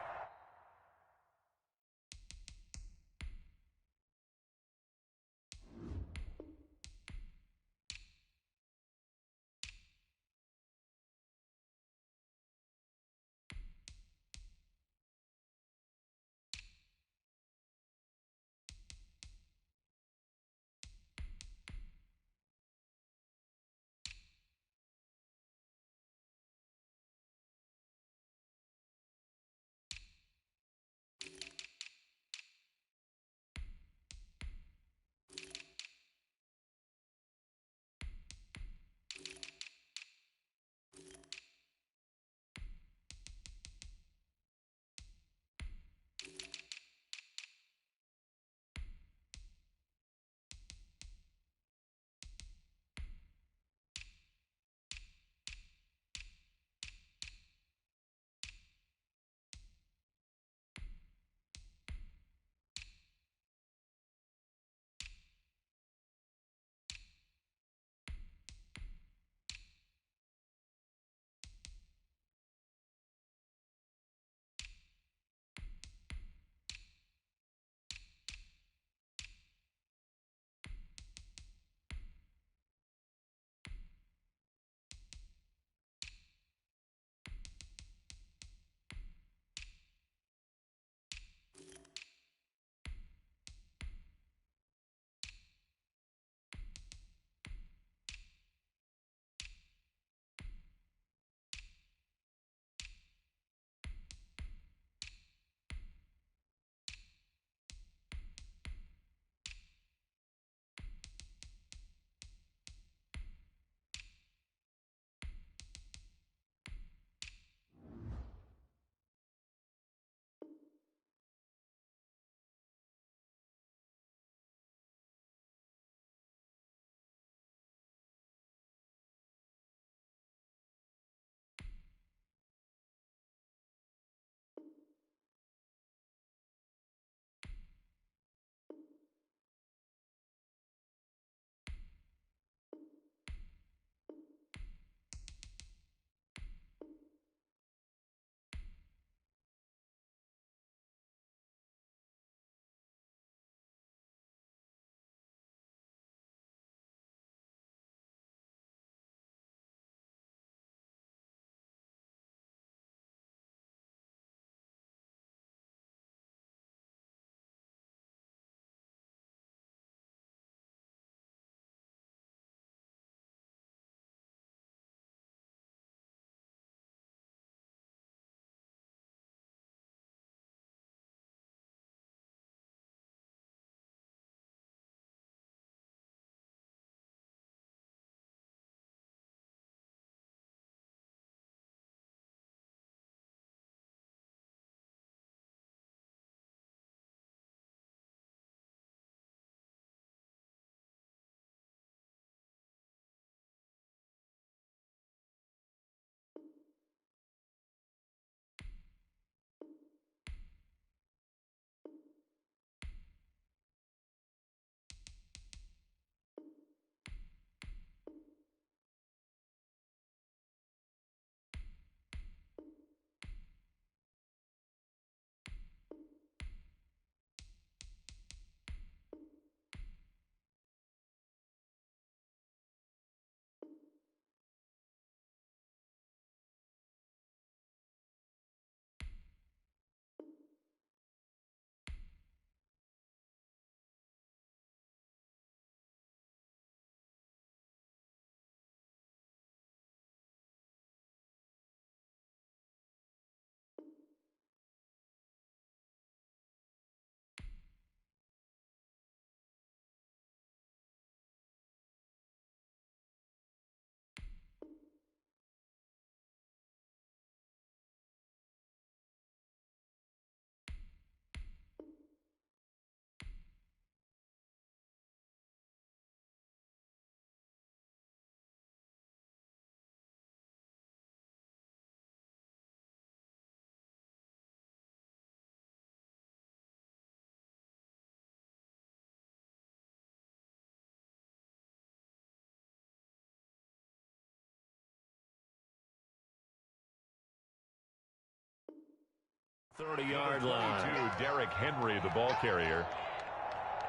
30-yard line. Derrick Henry, the ball carrier,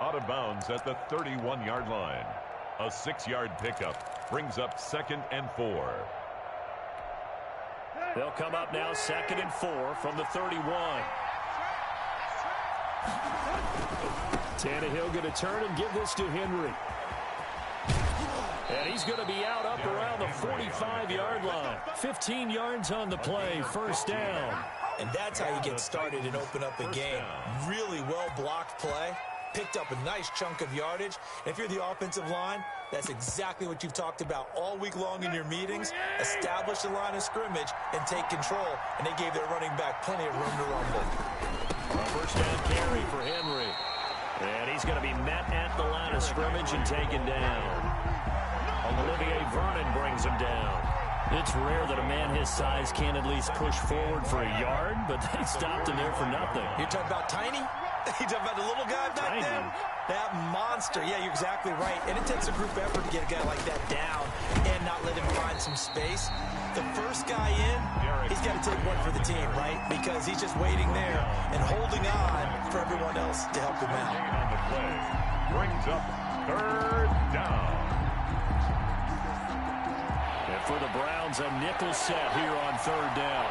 out of bounds at the 31-yard line. A 6-yard pickup brings up 2nd and 4. They'll come up now 2nd and 4 from the 31. Tannehill going to turn and give this to Henry. And he's going to be out up around the 45-yard line. 15 yards on the play, first down. And that's how you get started and open up a game. Really well-blocked play. Picked up a nice chunk of yardage. And if you're the offensive line, that's exactly what you've talked about all week long in your meetings. Establish the line of scrimmage and take control. And they gave their running back plenty of room to rumble. First down carry for Henry. And he's going to be met at the line of scrimmage and taken down. Olivier Vernon brings him down. It's rare that a man his size can't at least push forward for a yard, but they stopped him there for nothing. You're talking about tiny? You're talking about the little guy back there? That monster. Yeah, you're exactly right. And it takes a group effort to get a guy like that down and not let him find some space. The first guy in, he's got to take one for the team, right? Because he's just waiting there and holding on for everyone else to help him out. On the play brings up 3rd down. And for the Browns, a nickel set here on 3rd down.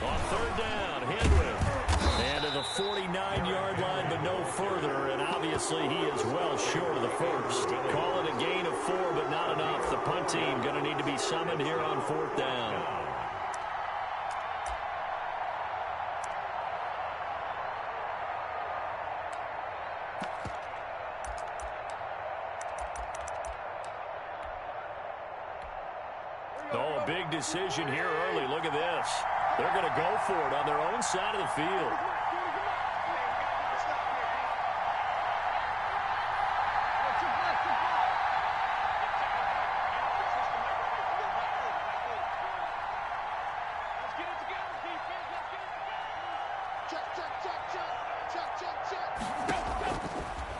On 3rd down, Henry. And to the 49-yard line, but no further. And obviously, he is well short of the first. Call it a gain of 4, but not enough. The punt team going to need to be summoned here on 4th down. Oh, a big decision here early. Look at this. They're going to go for it on their own side of the field.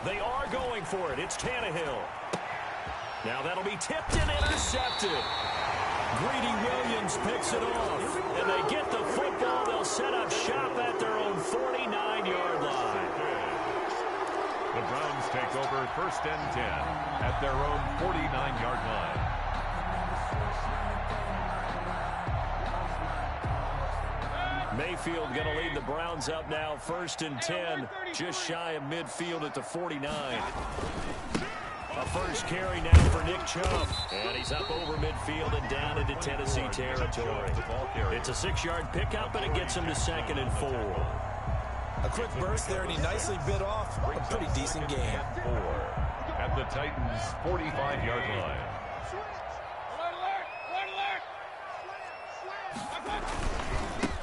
They are going for it. It's Tannehill. Now that'll be tipped and intercepted. Greedy Williams picks it off. And they get the football. They'll set up shop at their own 49-yard line. The Browns take over 1st and 10 at their own 49-yard line. Mayfield going to lead the Browns up now 1st and 10, just shy of midfield at the 49. A first carry now for Nick Chubb. And he's up over midfield and down into Tennessee territory. It's a 6-yard pickup, and it gets him to 2nd and 4. A quick burst there, and he nicely bit off a pretty decent game. 4 at the Titans' 45-yard line.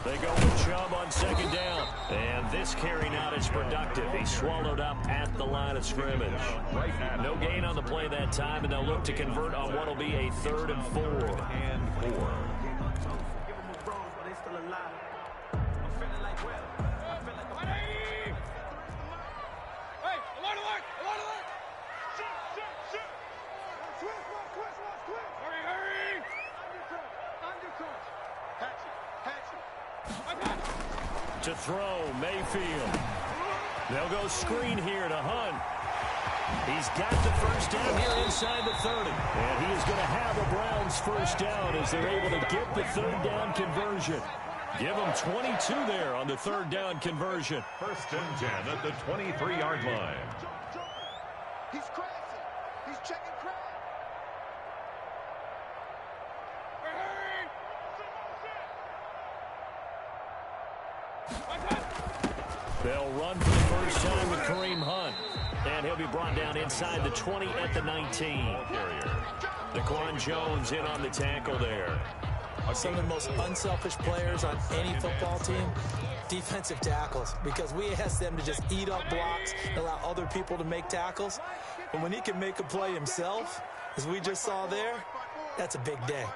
They go with Chubb on 2nd down. And this carry not as productive. He's swallowed up at the line of scrimmage. No gain on the play that time, and they'll look to convert on what will be a 3rd and 4. To throw, Mayfield. They'll go screen here to Hunt. He's got the first down here inside the 30. And he is going to have a Browns first down as they're able to get the 3rd down conversion. Give them 22 there on the 3rd down conversion. 1st and 10 at the 23-yard line. He's crazy. He's checking crack. They'll run for the first time with Kareem Hunt. And he'll be brought down inside the 20 at the 19. Daquan Jones in on the tackle there. Some of the most unselfish players on any football team, defensive tackles, because we ask them to just eat up blocks and allow other people to make tackles. But when he can make a play himself, as we just saw there, that's a big day.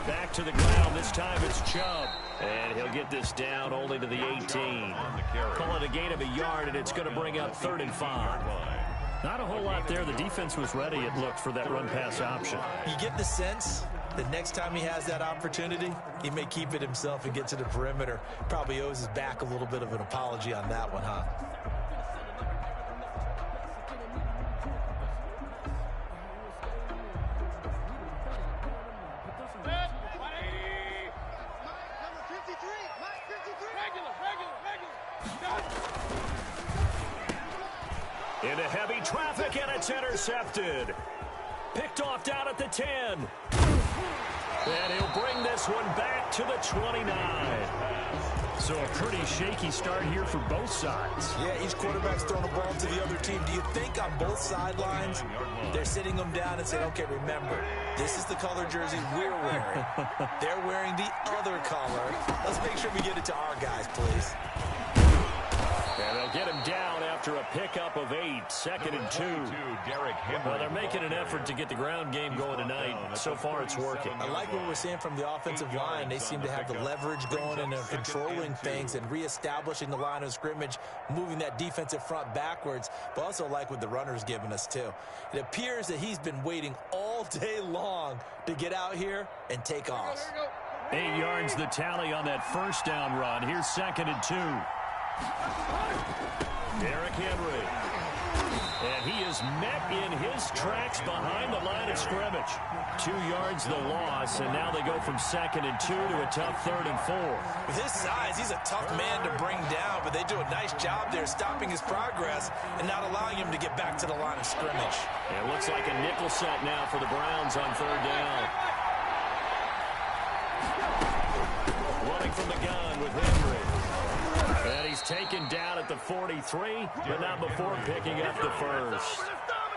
Back to the ground. This time it's Chubb. And he'll get this down only to the 18. Call it a gain of a yard, and it's going to bring up 3rd and 5. Not a whole lot there. The defense was ready, it looked, for that run-pass option. You get the sense that next time he has that opportunity, he may keep it himself and get to the perimeter. Probably owes his back a little bit of an apology on that one, huh? Into heavy traffic, and it's intercepted. Picked off down at the 10. And he'll bring this one back to the 29. So a pretty shaky start here for both sides. Yeah, each quarterback's throwing a ball to the other team. Do you think on both sidelines they're sitting them down and saying, okay, remember, this is the color jersey we're wearing. They're wearing the other color. Let's make sure we get it to our guys, please. And they'll get him down after a pickup of 8, 2nd and 2. Well, they're making an effort to get the ground game going tonight. So far, it's working. I like what we're seeing from the offensive line. They seem to have the leverage going and they're controlling things and reestablishing the line of scrimmage, moving that defensive front backwards, but also like what the runner's giving us, too. It appears that he's been waiting all day long to get out here and take off. 8 yards the tally on that first down run. Here's 2nd and 2. Derrick Henry. And he is met in his tracks behind the line of scrimmage. 2 yards the loss, and now they go from 2nd and 2 to a tough 3rd and 4. With his size, he's a tough man to bring down, but they do a nice job there stopping his progress and not allowing him to get back to the line of scrimmage. It looks like a nickel set now for the Browns on 3rd down. Running from the gun with Henry. And he's taken down at the 43, but not before picking up the first.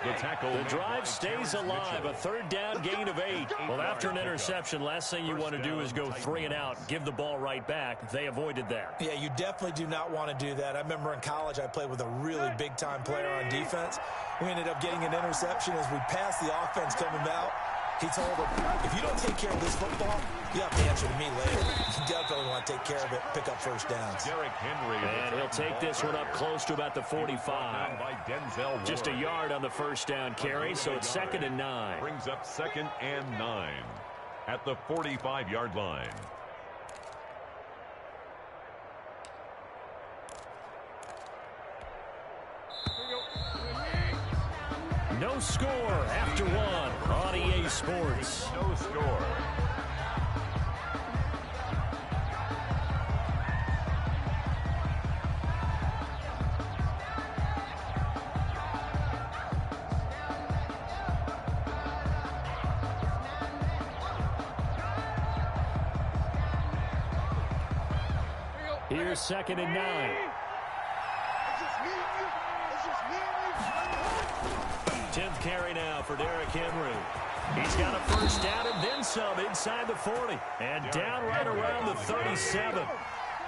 The drive stays alive, a 3rd down gain of 8. Well, after an interception, last thing you want to do is go 3 and out, give the ball right back. They avoided that. Yeah, you definitely do not want to do that. I remember in college I played with a really big-time player on defense. We ended up getting an interception as we passed the offense coming out. He told him, if you don't take care of this football, you have to answer to me later. You definitely want to take care of it, pick up first downs. Derrick Henry. And he'll take this one up close to about the 45. Just a yard on the first down carry, so it's 2nd and 9. Brings up 2nd and 9 at the 45-yard line. No score after 1 on EA Sports. No score. Here's 2nd and 9. 10th carry now for Derrick Henry. He's got a first down and then some inside the 40. And down right around the 37.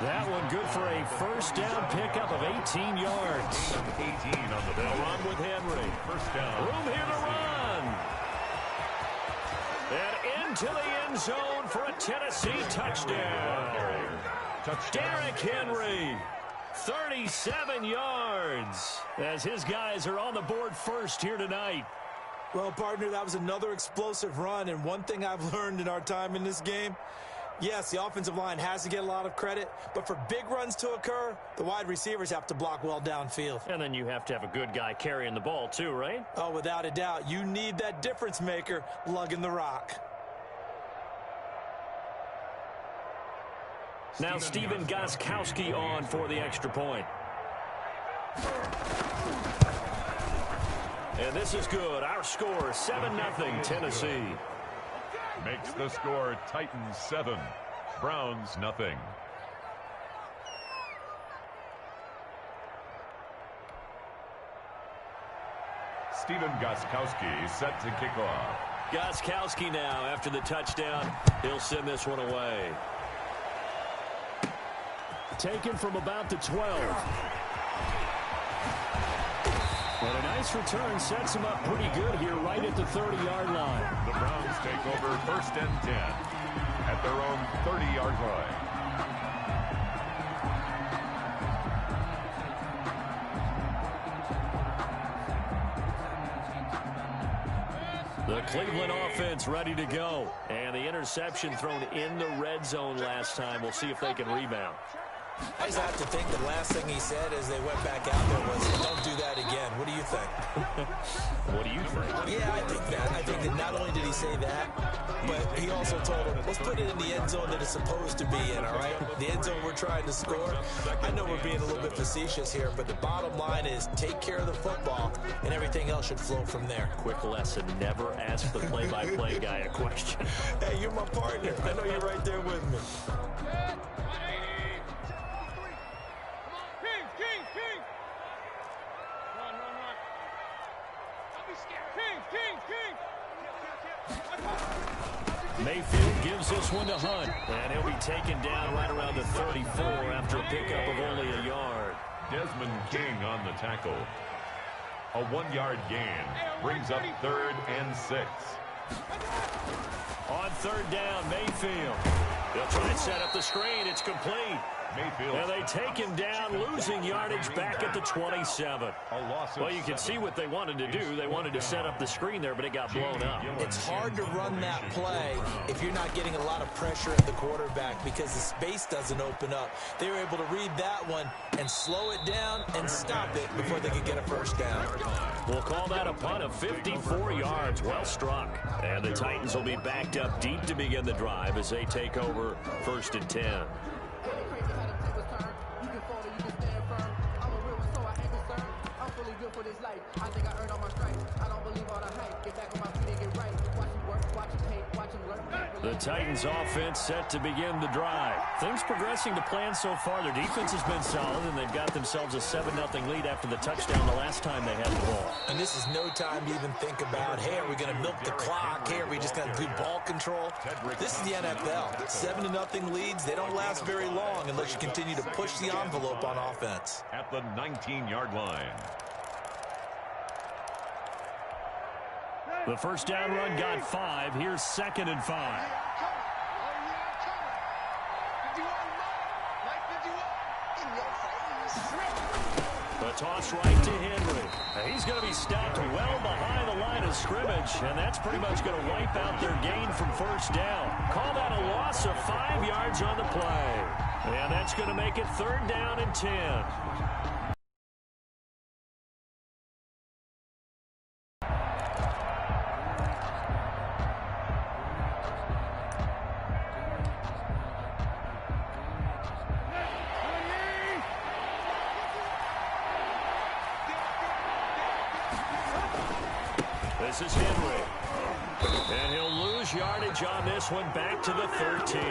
That one good for a first down pickup of 18 yards. 18 on the They'll run with Henry. First down. Room here to run. And into the end zone for a Tennessee touchdown. Derrick Henry. 37 yards as his guys are on the board first here tonight. Well, partner, that was another explosive run, and one thing I've learned in our time in this game, yes, the offensive line has to get a lot of credit, but for big runs to occur, the wide receivers have to block well downfield. And then you have to have a good guy carrying the ball too, right? Oh, without a doubt. You need that difference maker lugging the rock. Now Stephen Gostkowski on for the extra point. And this is good. Our score, 7-0 Tennessee. Makes the score Titans 7, Browns nothing. Stephen Gostkowski set to kick off. Gostkowski now after the touchdown. He'll send this one away. Taken from about the 12. And a nice return sets him up pretty good here right at the 30-yard line. The Browns take over 1st and 10 at their own 30-yard line. The Cleveland offense ready to go. And the interception thrown in the red zone last time. We'll see if they can rebound. I just have to think the last thing he said as they went back out there was, don't do that again. What do you think? What do you think? Yeah, I think that. I think that not only did he say that, but he also told him, let's put it in the end zone that it's supposed to be in, all right? The end zone we're trying to score. I know we're being a little bit facetious here, but the bottom line is take care of the football, and everything else should flow from there. Quick lesson, never ask the play-by-play guy a question. Hey, you're my partner. I know you're right there with me. Mayfield gives this one to Hunt, and he'll be taken down right around the 34 after a pickup of only a yard. Desmond King on the tackle. A 1-yard gain brings up 3rd and 6. On 3rd down, Mayfield. They'll try and set up the screen. It's complete. Mayfield. And they take him down, losing yardage back at the 27. Well, you can see what they wanted to do. They wanted to set up the screen there, but it got blown up. It's hard to run that play if you're not getting a lot of pressure at the quarterback because the space doesn't open up. They were able to read that one and slow it down and stop it before they could get a first down. We'll call that a punt of 54 yards. Well struck. And the Titans will be backed up deep to begin the drive as they take over 1st and 10. The Titans offense set to begin the drive. Things progressing to plan so far. Their defense has been solid, and they've got themselves a 7-0 lead after the touchdown the last time they had the ball. And this is no time to even think about, hey, are we going to milk the clock? Hey, are we just going to do ball control? This is the NFL. 7-0 leads, they don't last very long unless you continue to push the envelope on offense. At the 19-yard line. The first down run got 5. Here's 2nd and 5. The toss right to Henry. He's going to be stopped well behind the line of scrimmage, and that's pretty much going to wipe out their gain from first down. Call that a loss of 5 yards on the play. And that's going to make it 3rd down and 10. This is Henry. And he'll lose yardage on this one back to the 13.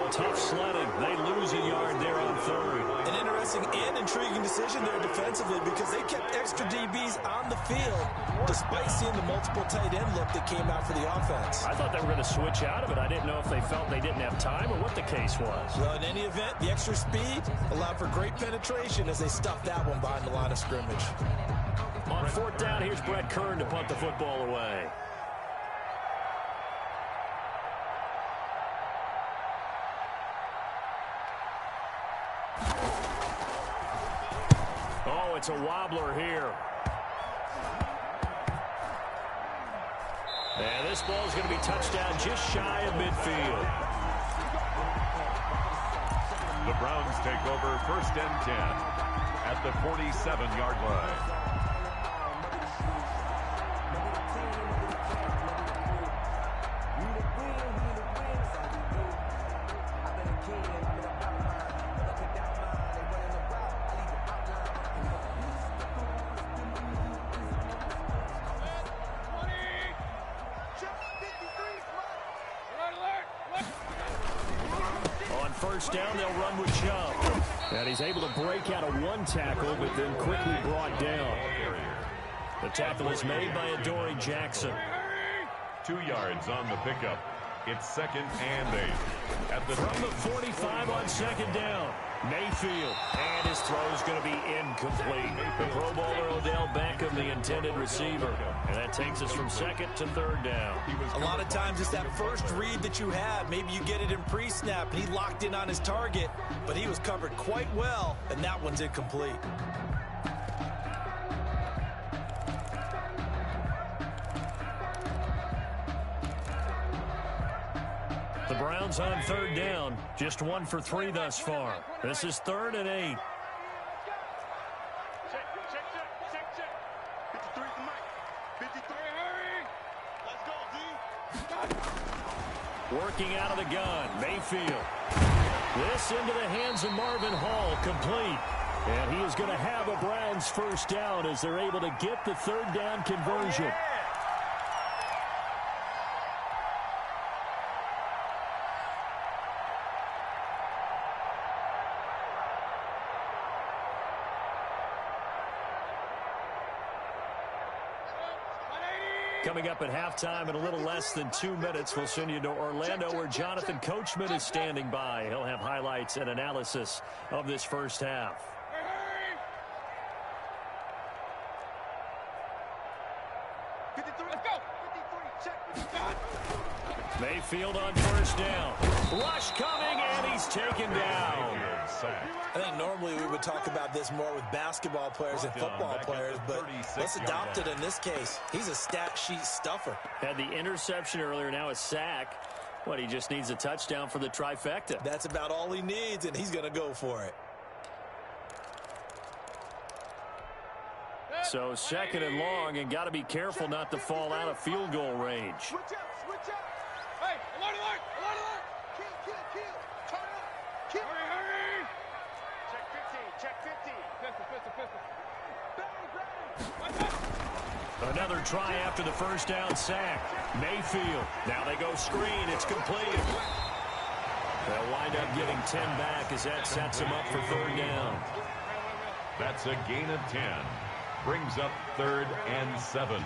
Tough sledding. They lose a yard there on 3rd. An interesting and intriguing decision there defensively because they kept extra DBs on the field despite seeing the multiple tight end look that came out for the offense. I thought they were going to switch out of it. I didn't know if they felt they didn't have time or what the case was. Well, in any event, the extra speed allowed for great penetration as they stuffed that one behind the line of scrimmage. On 4th down, here's Brett Kern to punt the football away. Oh, it's a wobbler here. And this ball is going to be touched down just shy of midfield. The Browns take over 1st and 10 at the 47-yard line. First down, they'll run with Chubb. And he's able to break out of one tackle, but then quickly brought down. The tackle is made by Adoree Jackson. 2 yards on the pickup. It's 2nd and 8. From the 45 on 2nd down, Mayfield. And his throw is going to be incomplete. The Pro Bowler Odell Beckham, the intended receiver. And that takes us from 2nd to 3rd down. A lot of times it's that first read that you have. Maybe you get it in pre-snap, and he locked in on his target, but he was covered quite well, and that one's incomplete. The Browns on third down. Just 1 for 3 thus far. This is 3rd and 8. Working out of the gun, Mayfield. This into the hands of Marvin Hall, complete. And he is going to have a Browns first down as they're able to get the 3rd down conversion. Coming up at halftime in a little less than 2 minutes, we'll send you to Orlando where Jonathan Coachman is standing by. He'll have highlights and analysis of this first half. Mayfield on first down. Rush coming, and he's taken down. I think normally we would talk about this more with basketball players and football players, but let's adopt it in this case. He's a stat sheet stuffer. Had the interception earlier, now a sack. What, he just needs a touchdown for the trifecta. That's about all he needs, and he's going to go for it. So 2nd and long, and got to be careful not to fall out of field goal range. Switch up. Hey, alert. Kill. Turn up. Kill. Hurry. Check 15. Pistol. Another try after the first down sack. Mayfield. Now they go screen. It's complete. They'll wind up getting 10 back as that sets them up for 3rd down. That's a gain of 10. Brings up 3rd and 7.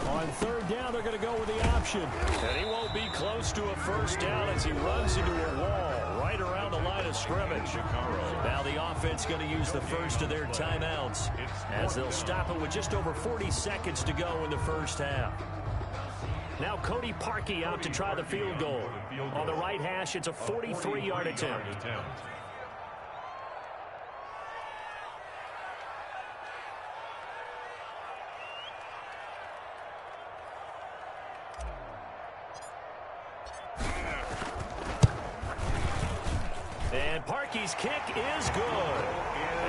On 3rd down, they're going to go with the option. And he won't be close to a first down as he runs into a wall right around the line of scrimmage. Now the offense going to use the first of their timeouts as they'll stop it with just over 40 seconds to go in the first half. Now Cody Parkey out to try the field goal. On the right hash, it's a 43-yard attempt. And Parkey's kick is good.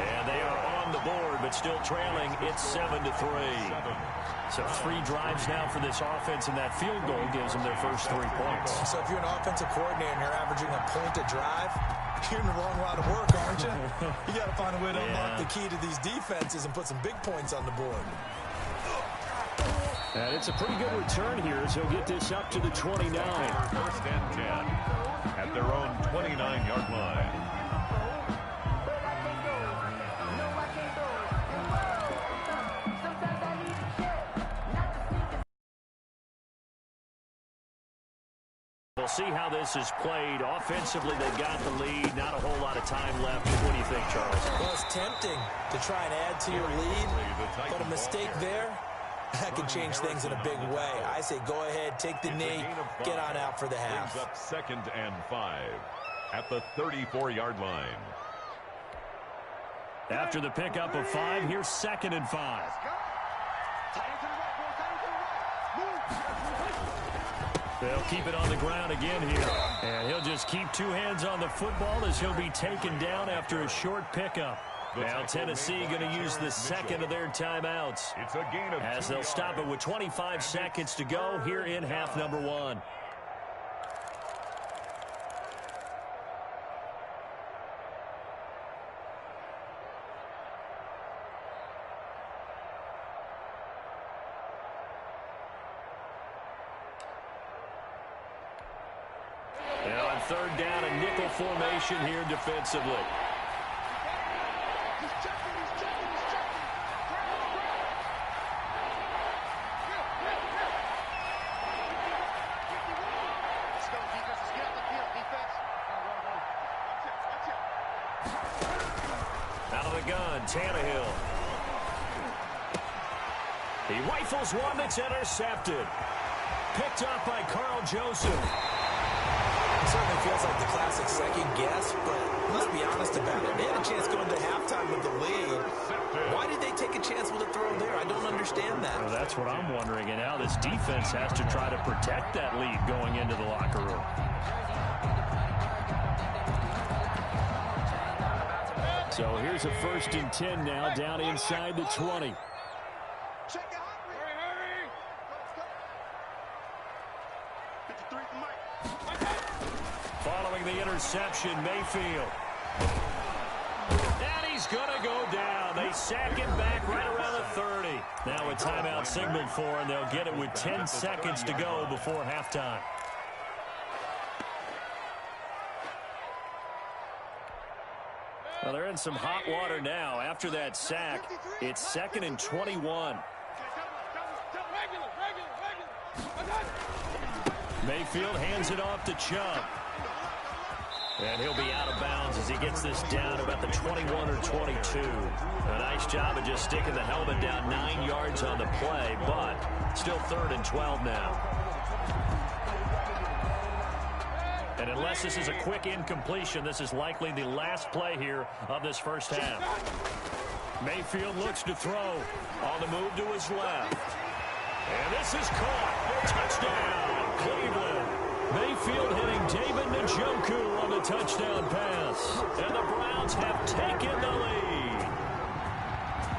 And they are on the board, but still trailing. It's 7-3. So 3 drives now for this offense, and that field goal gives them their first 3 points. So if you're an offensive coordinator and you're averaging a point a drive, you're in the wrong line of work, aren't you? You got to find a way to unlock the key to these defenses and put some big points on the board. And it's a pretty good return here as he'll get this up to the 29. 1st and 10 at their own 29-yard line. We'll see how this is played. Offensively, they've got the lead. Not a whole lot of time left. What do you think, Charles? Well, it's tempting to try and add to your lead, but a mistake there, that can change things in a big way. I say go ahead, take the knee, get on out for the half. Brings up 2nd and 5 at the 34-yard line. After the pickup of 5, here's 2nd and 5. They'll keep it on the ground again here. And he'll just keep 2 hands on the football as he'll be taken down after a short pickup. Now Tennessee going to use the 2nd of their timeouts It's a gain of as they'll stop it with 25 seconds to go here in half number 1. Now on 3rd down, a nickel formation here defensively. Out of the gun, Tannehill. He rifles one that's intercepted. Picked up by Carl Joseph. Certainly feels like the classic second guess, but let's be honest about it. They had a chance going to halftime with the lead. Why did they take a chance with a throw there? I don't understand that. Well, that's what I'm wondering, and now this defense has to try to protect that lead going into the locker room. So here's a 1st and 10 now, down inside the 20. Following the interception, Mayfield. And he's going to go down. They sack him back right around the 30. Now a timeout signaled for, and they'll get it with 10 seconds to go before halftime. Well, they're in some hot water now. After that sack, it's 2nd and 21. Mayfield hands it off to Chubb. And he'll be out of bounds as he gets this down about the 21 or 22. A nice job of just sticking the helmet down 9 yards on the play, but still 3rd and 12 now. And unless this is a quick incompletion, this is likely the last play here of this first half. Mayfield looks to throw. On the move to his left. And this is caught. Touchdown, Cleveland. Mayfield hitting David Njoku on the touchdown pass. And the Browns have taken the lead.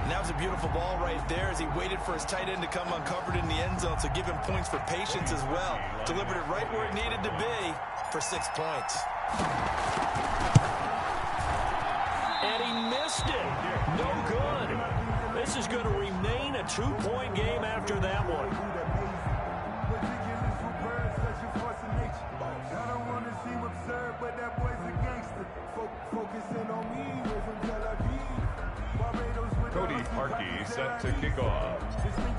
And that was a beautiful ball right there as he waited for his tight end to come uncovered in the end zone, so give him points for patience as well. Delivered it right where it needed to be for 6 points. And he missed it. No good. This is going to remain a 2-point game after that one. Cody Parkey set to kick off.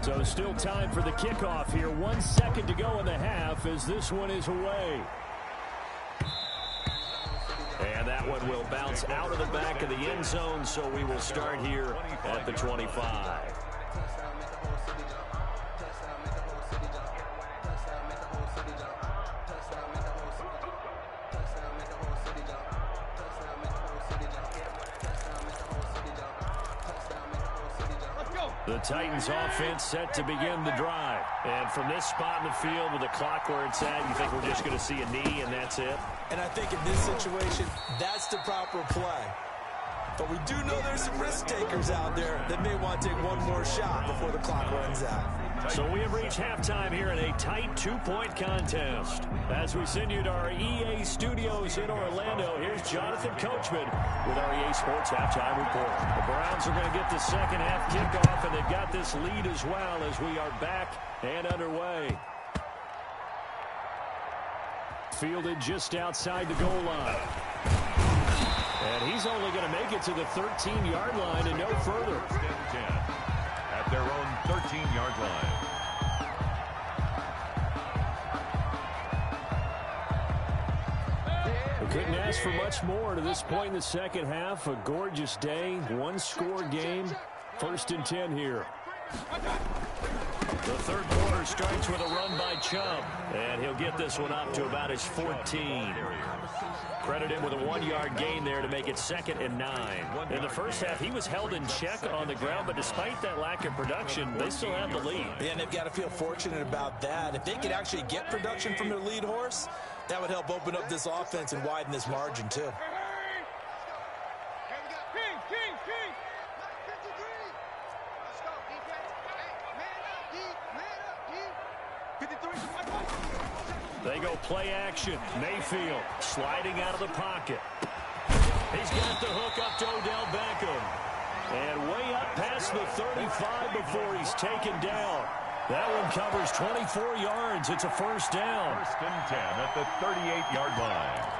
So still time for the kickoff here. 1 second to go in the half as this one is away. And that one will bounce out of the back of the end zone, so we will start here at the 25. The Titans offense set to begin the drive. And from this spot in the field with the clock where it's at, you think we're just going to see a knee and that's it? And I think in this situation, that's the proper play. But we do know there's some risk takers out there that may want to take one more shot before the clock runs out. So we have reached halftime here in a tight 2-point contest. As we send you to our EA studios in Orlando, here's Jonathan Coachman with our EA Sports Halftime Report. The Browns are going to get the second half kickoff, and they've got this lead as well as we are back and underway. Fielded just outside the goal line. And he's only going to make it to the 13-yard line and no further. At their own 13-yard line. We couldn't ask for much more to this point in the second half. A gorgeous day, one-score game. 1st and 10 here. The third quarter starts with a run by Chubb, and he'll get this one up to about his 14. Credit him with a 1-yard gain there to make it 2nd and 9. In the first half, he was held in check on the ground, but despite that lack of production, they still have the lead. Yeah, and they've got to feel fortunate about that. If they could actually get production from their lead horse, that would help open up this offense and widen this margin, too. They go play action. Mayfield sliding out of the pocket. He's got the hook up to Odell Beckham. And way up past the 35 before he's taken down. That one covers 24 yards. It's a first down. 1st and 10 at the 38-yard line.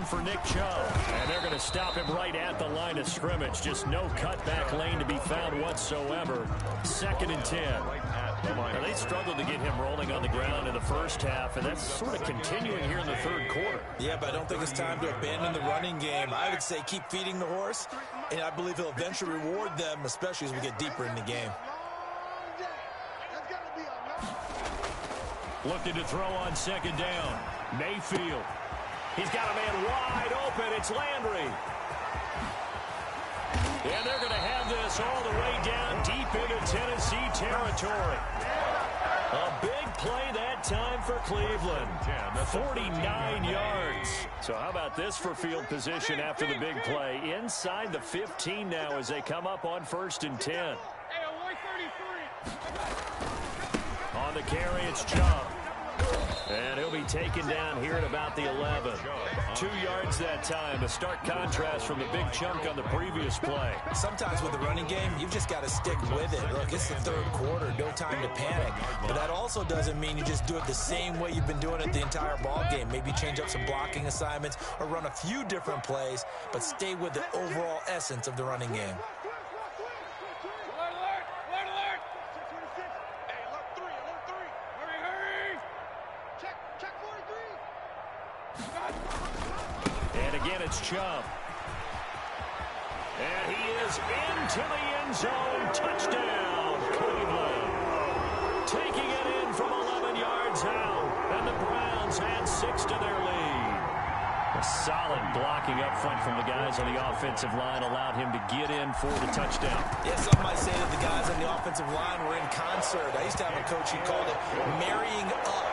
For Nick Chubb, and they're going to stop him right at the line of scrimmage. Just no cutback lane to be found whatsoever. 2nd and 10. Right at Now, they struggled to get him rolling on the ground in the first half, and that's sort of continuing here in the third quarter. Yeah, but I don't think it's time to abandon the running game. I would say keep feeding the horse, and I believe he'll eventually reward them, especially as we get deeper in the game. Looking to throw on second down. Mayfield. He's got a man wide open. It's Landry. And they're going to have this all the way down deep into Tennessee territory. A big play that time for Cleveland. 49 yards. So how about this for field position after the big play? Inside the 15 now as they come up on 1st and 10. On the carry, it's Chubb. And he'll be taken down here at about the 11. 2 yards that time. A stark contrast from the big chunk on the previous play. Sometimes with the running game, you've just got to stick with it. Look, it's the third quarter. No time to panic. But that also doesn't mean you just do it the same way you've been doing it the entire ball game. Maybe change up some blocking assignments or run a few different plays, but stay with the overall essence of the running game. It's Chubb. And he is into the end zone. Touchdown, Cleveland. Taking it in from 11 yards out. And the Browns add 6 to their lead. A solid blocking up front from the guys on the offensive line allowed him to get in for the touchdown. Yeah, some might say that the guys on the offensive line were in concert. I used to have a coach who called it marrying up.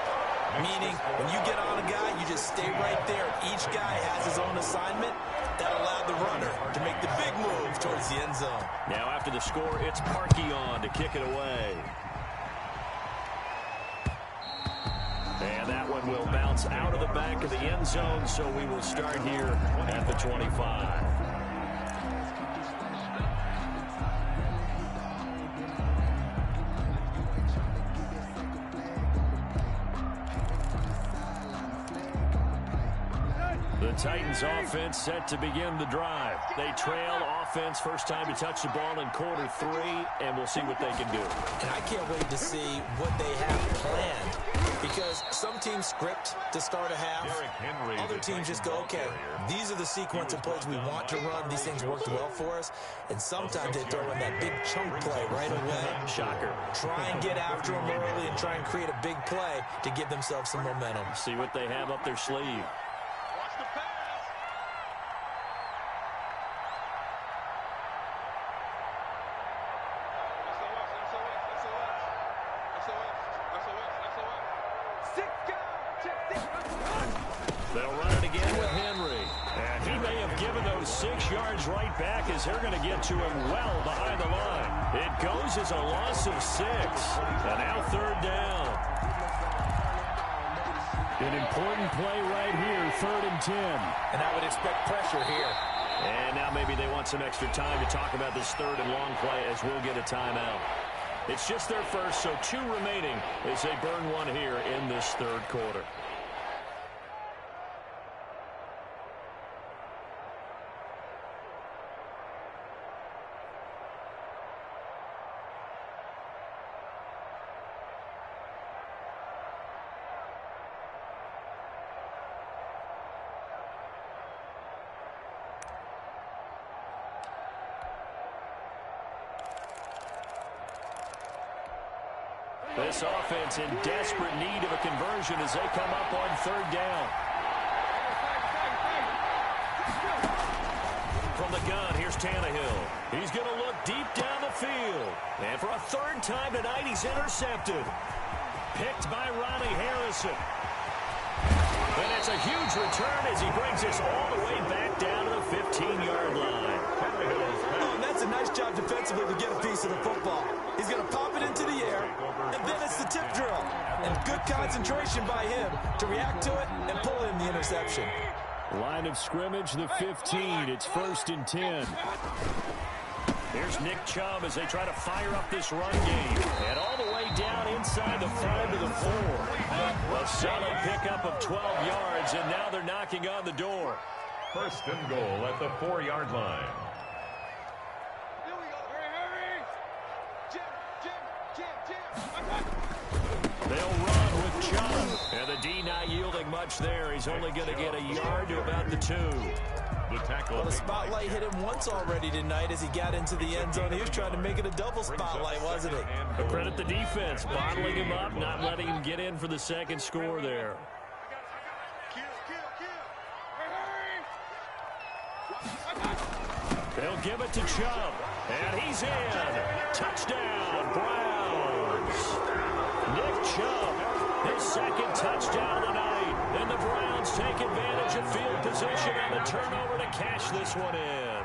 Meaning, when you get on a guy, you just stay right there. Each guy has his own assignment. That allowed the runner to make the big move towards the end zone. Now, after the score, it's Parkey on to kick it away. And that one will bounce out of the back of the end zone, so we will start here at the 25. The Titans offense set to begin the drive. They trail offense first time to touch the ball in quarter 3, and we'll see what they can do. And I can't wait to see what they have planned, because some teams script to start a half. Other teams just go, okay, these are the sequence of plays we want to run. These things worked well for us. And sometimes they throw in that big chunk play right away. Shocker. Try and get after them early and try and create a big play to give themselves some momentum. See what they have up their sleeve. They'll run it again with Henry. And he may have given those 6 yards right back as they're going to get to him well behind the line. It goes as a loss of 6. And now 3rd down. An important play right here, 3rd and 10. And I would expect pressure here. And now maybe they want some extra time to talk about this 3rd and long play as we'll get a timeout. It's just their first, so 2 remaining as they burn one here in this 3rd quarter. This offense in desperate need of a conversion as they come up on 3rd down. From the gun, here's Tannehill. He's going to look deep down the field. And for a 3rd time tonight, he's intercepted. Picked by Ronnie Harrison. And it's a huge return as he brings us all the way back down to the 15-yard line. Oh, and that's a nice job defensively to get a piece of the football. He's going to pop it into the air, and then it's the tip drill. And good concentration by him to react to it and pull in the interception. Line of scrimmage, the 15. It's 1st and 10. Here's Nick Chubb as they try to fire up this run game. And all the way down inside the 5 to the 4. A solid pickup of 12 yards, and now they're knocking on the door. 1st and goal at the 4-yard line. Here we go. Hurry, hurry. Jim. They'll run with Chubb. And the D not yielding much there. He's only going to get a yard to about the 2. The tackle. Well, the spotlight hit him once already tonight as he got into the end zone. He was trying to make it a double spotlight, wasn't he? But credit the defense, bottling him up, not letting him get in for the second score there. They'll give it to Chubb, and he's in. Touchdown, Browns. Nick Chubb, his second touchdown of the night. And the Browns take advantage of field position on the turnover to cash this one in.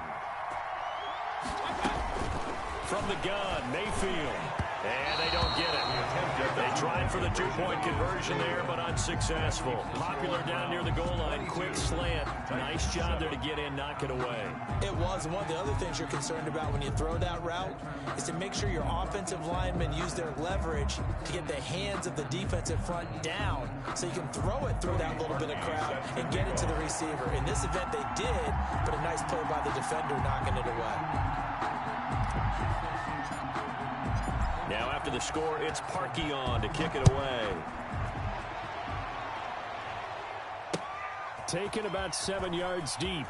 From the gun, Mayfield. And they don't get it. They tried for the 2-point conversion there, but unsuccessful. Popular down near the goal line. Quick slant. Nice job there to get in, knock it away. It was. And one of the other things you're concerned about when you throw that route is to make sure your offensive linemen use their leverage to get the hands of the defensive front down so you can throw it through that little bit of crowd and get it to the receiver. In this event, they did, but a nice play by the defender knocking it away. Now after the score, it's Parkey on to kick it away. Taken about 7 yards deep.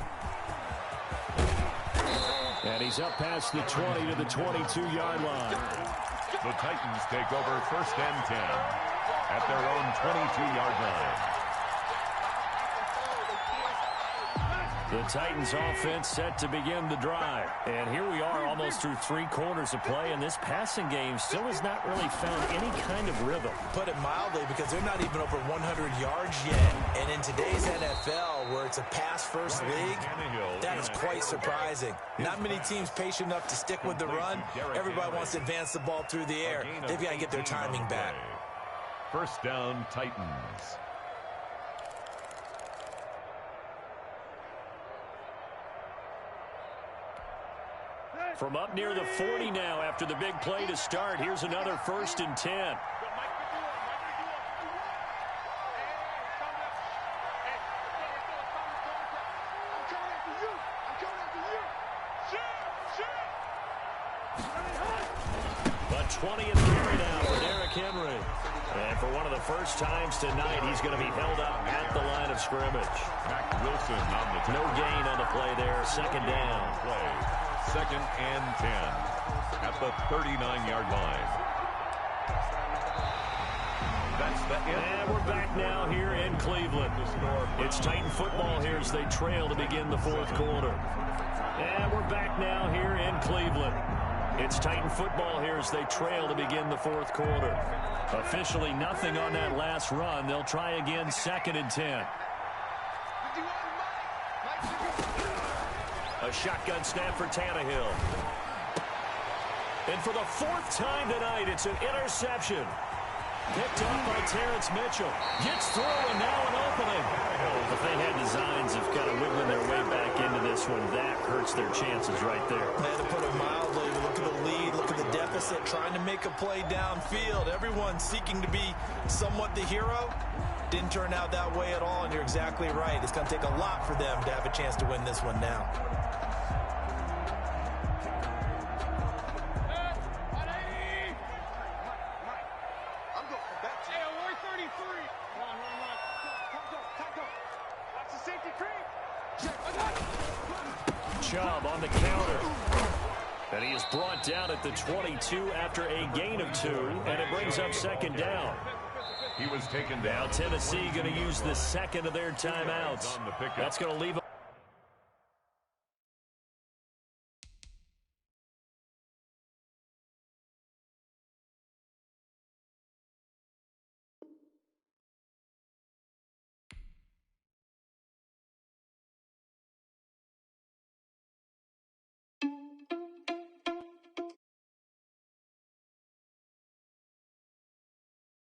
And he's up past the 20 to the 22-yard line. The Titans take over 1st and 10 at their own 22-yard line. The Titans offense set to begin the drive. And here we are almost through 3 quarters of play, and this passing game still has not really found any kind of rhythm. Put it mildly, because they're not even over 100 yards yet. And in today's NFL, where it's a pass-first league, that is quite surprising. Not many teams patient enough to stick with the run. Everybody wants to advance the ball through the air. They've got to get their timing back. 1st down, Titans. From up near the 40 now after the big play to start. Here's another 1st and 10. But 20th carry now for Derrick Henry. And for one of the first times tonight, he's going to be held up at the line of scrimmage. Mac Wilson on the no gain on the play there. 2nd down. Play. 2nd and 10 at the 39-yard line. That's the end. And we're back now here in Cleveland. It's Titan football here as they trail to begin the 4th quarter. And we're back now here in Cleveland. It's Titan football here as they trail to begin the 4th quarter. Officially nothing on that last run. They'll try again 2nd and 10. A shotgun snap for Tannehill. And for the 4th time tonight, it's an interception. Picked up by Terrence Mitchell. Gets through, and now an opening. If they had designs of kind of wiggling their way back into this one, that hurts their chances right there. They had to put it mildly. Look at the lead. Look at the deficit. Trying to make a play downfield. Everyone seeking to be somewhat the hero. Didn't turn out that way at all, and you're exactly right. It's going to take a lot for them to have a chance to win this one now. Chubb on the counter. And he is brought down at the 22 after a gain of 2, and it brings up 2nd down. He was taken down. Now Tennessee going to use the 2nd of their timeouts. That's going to leave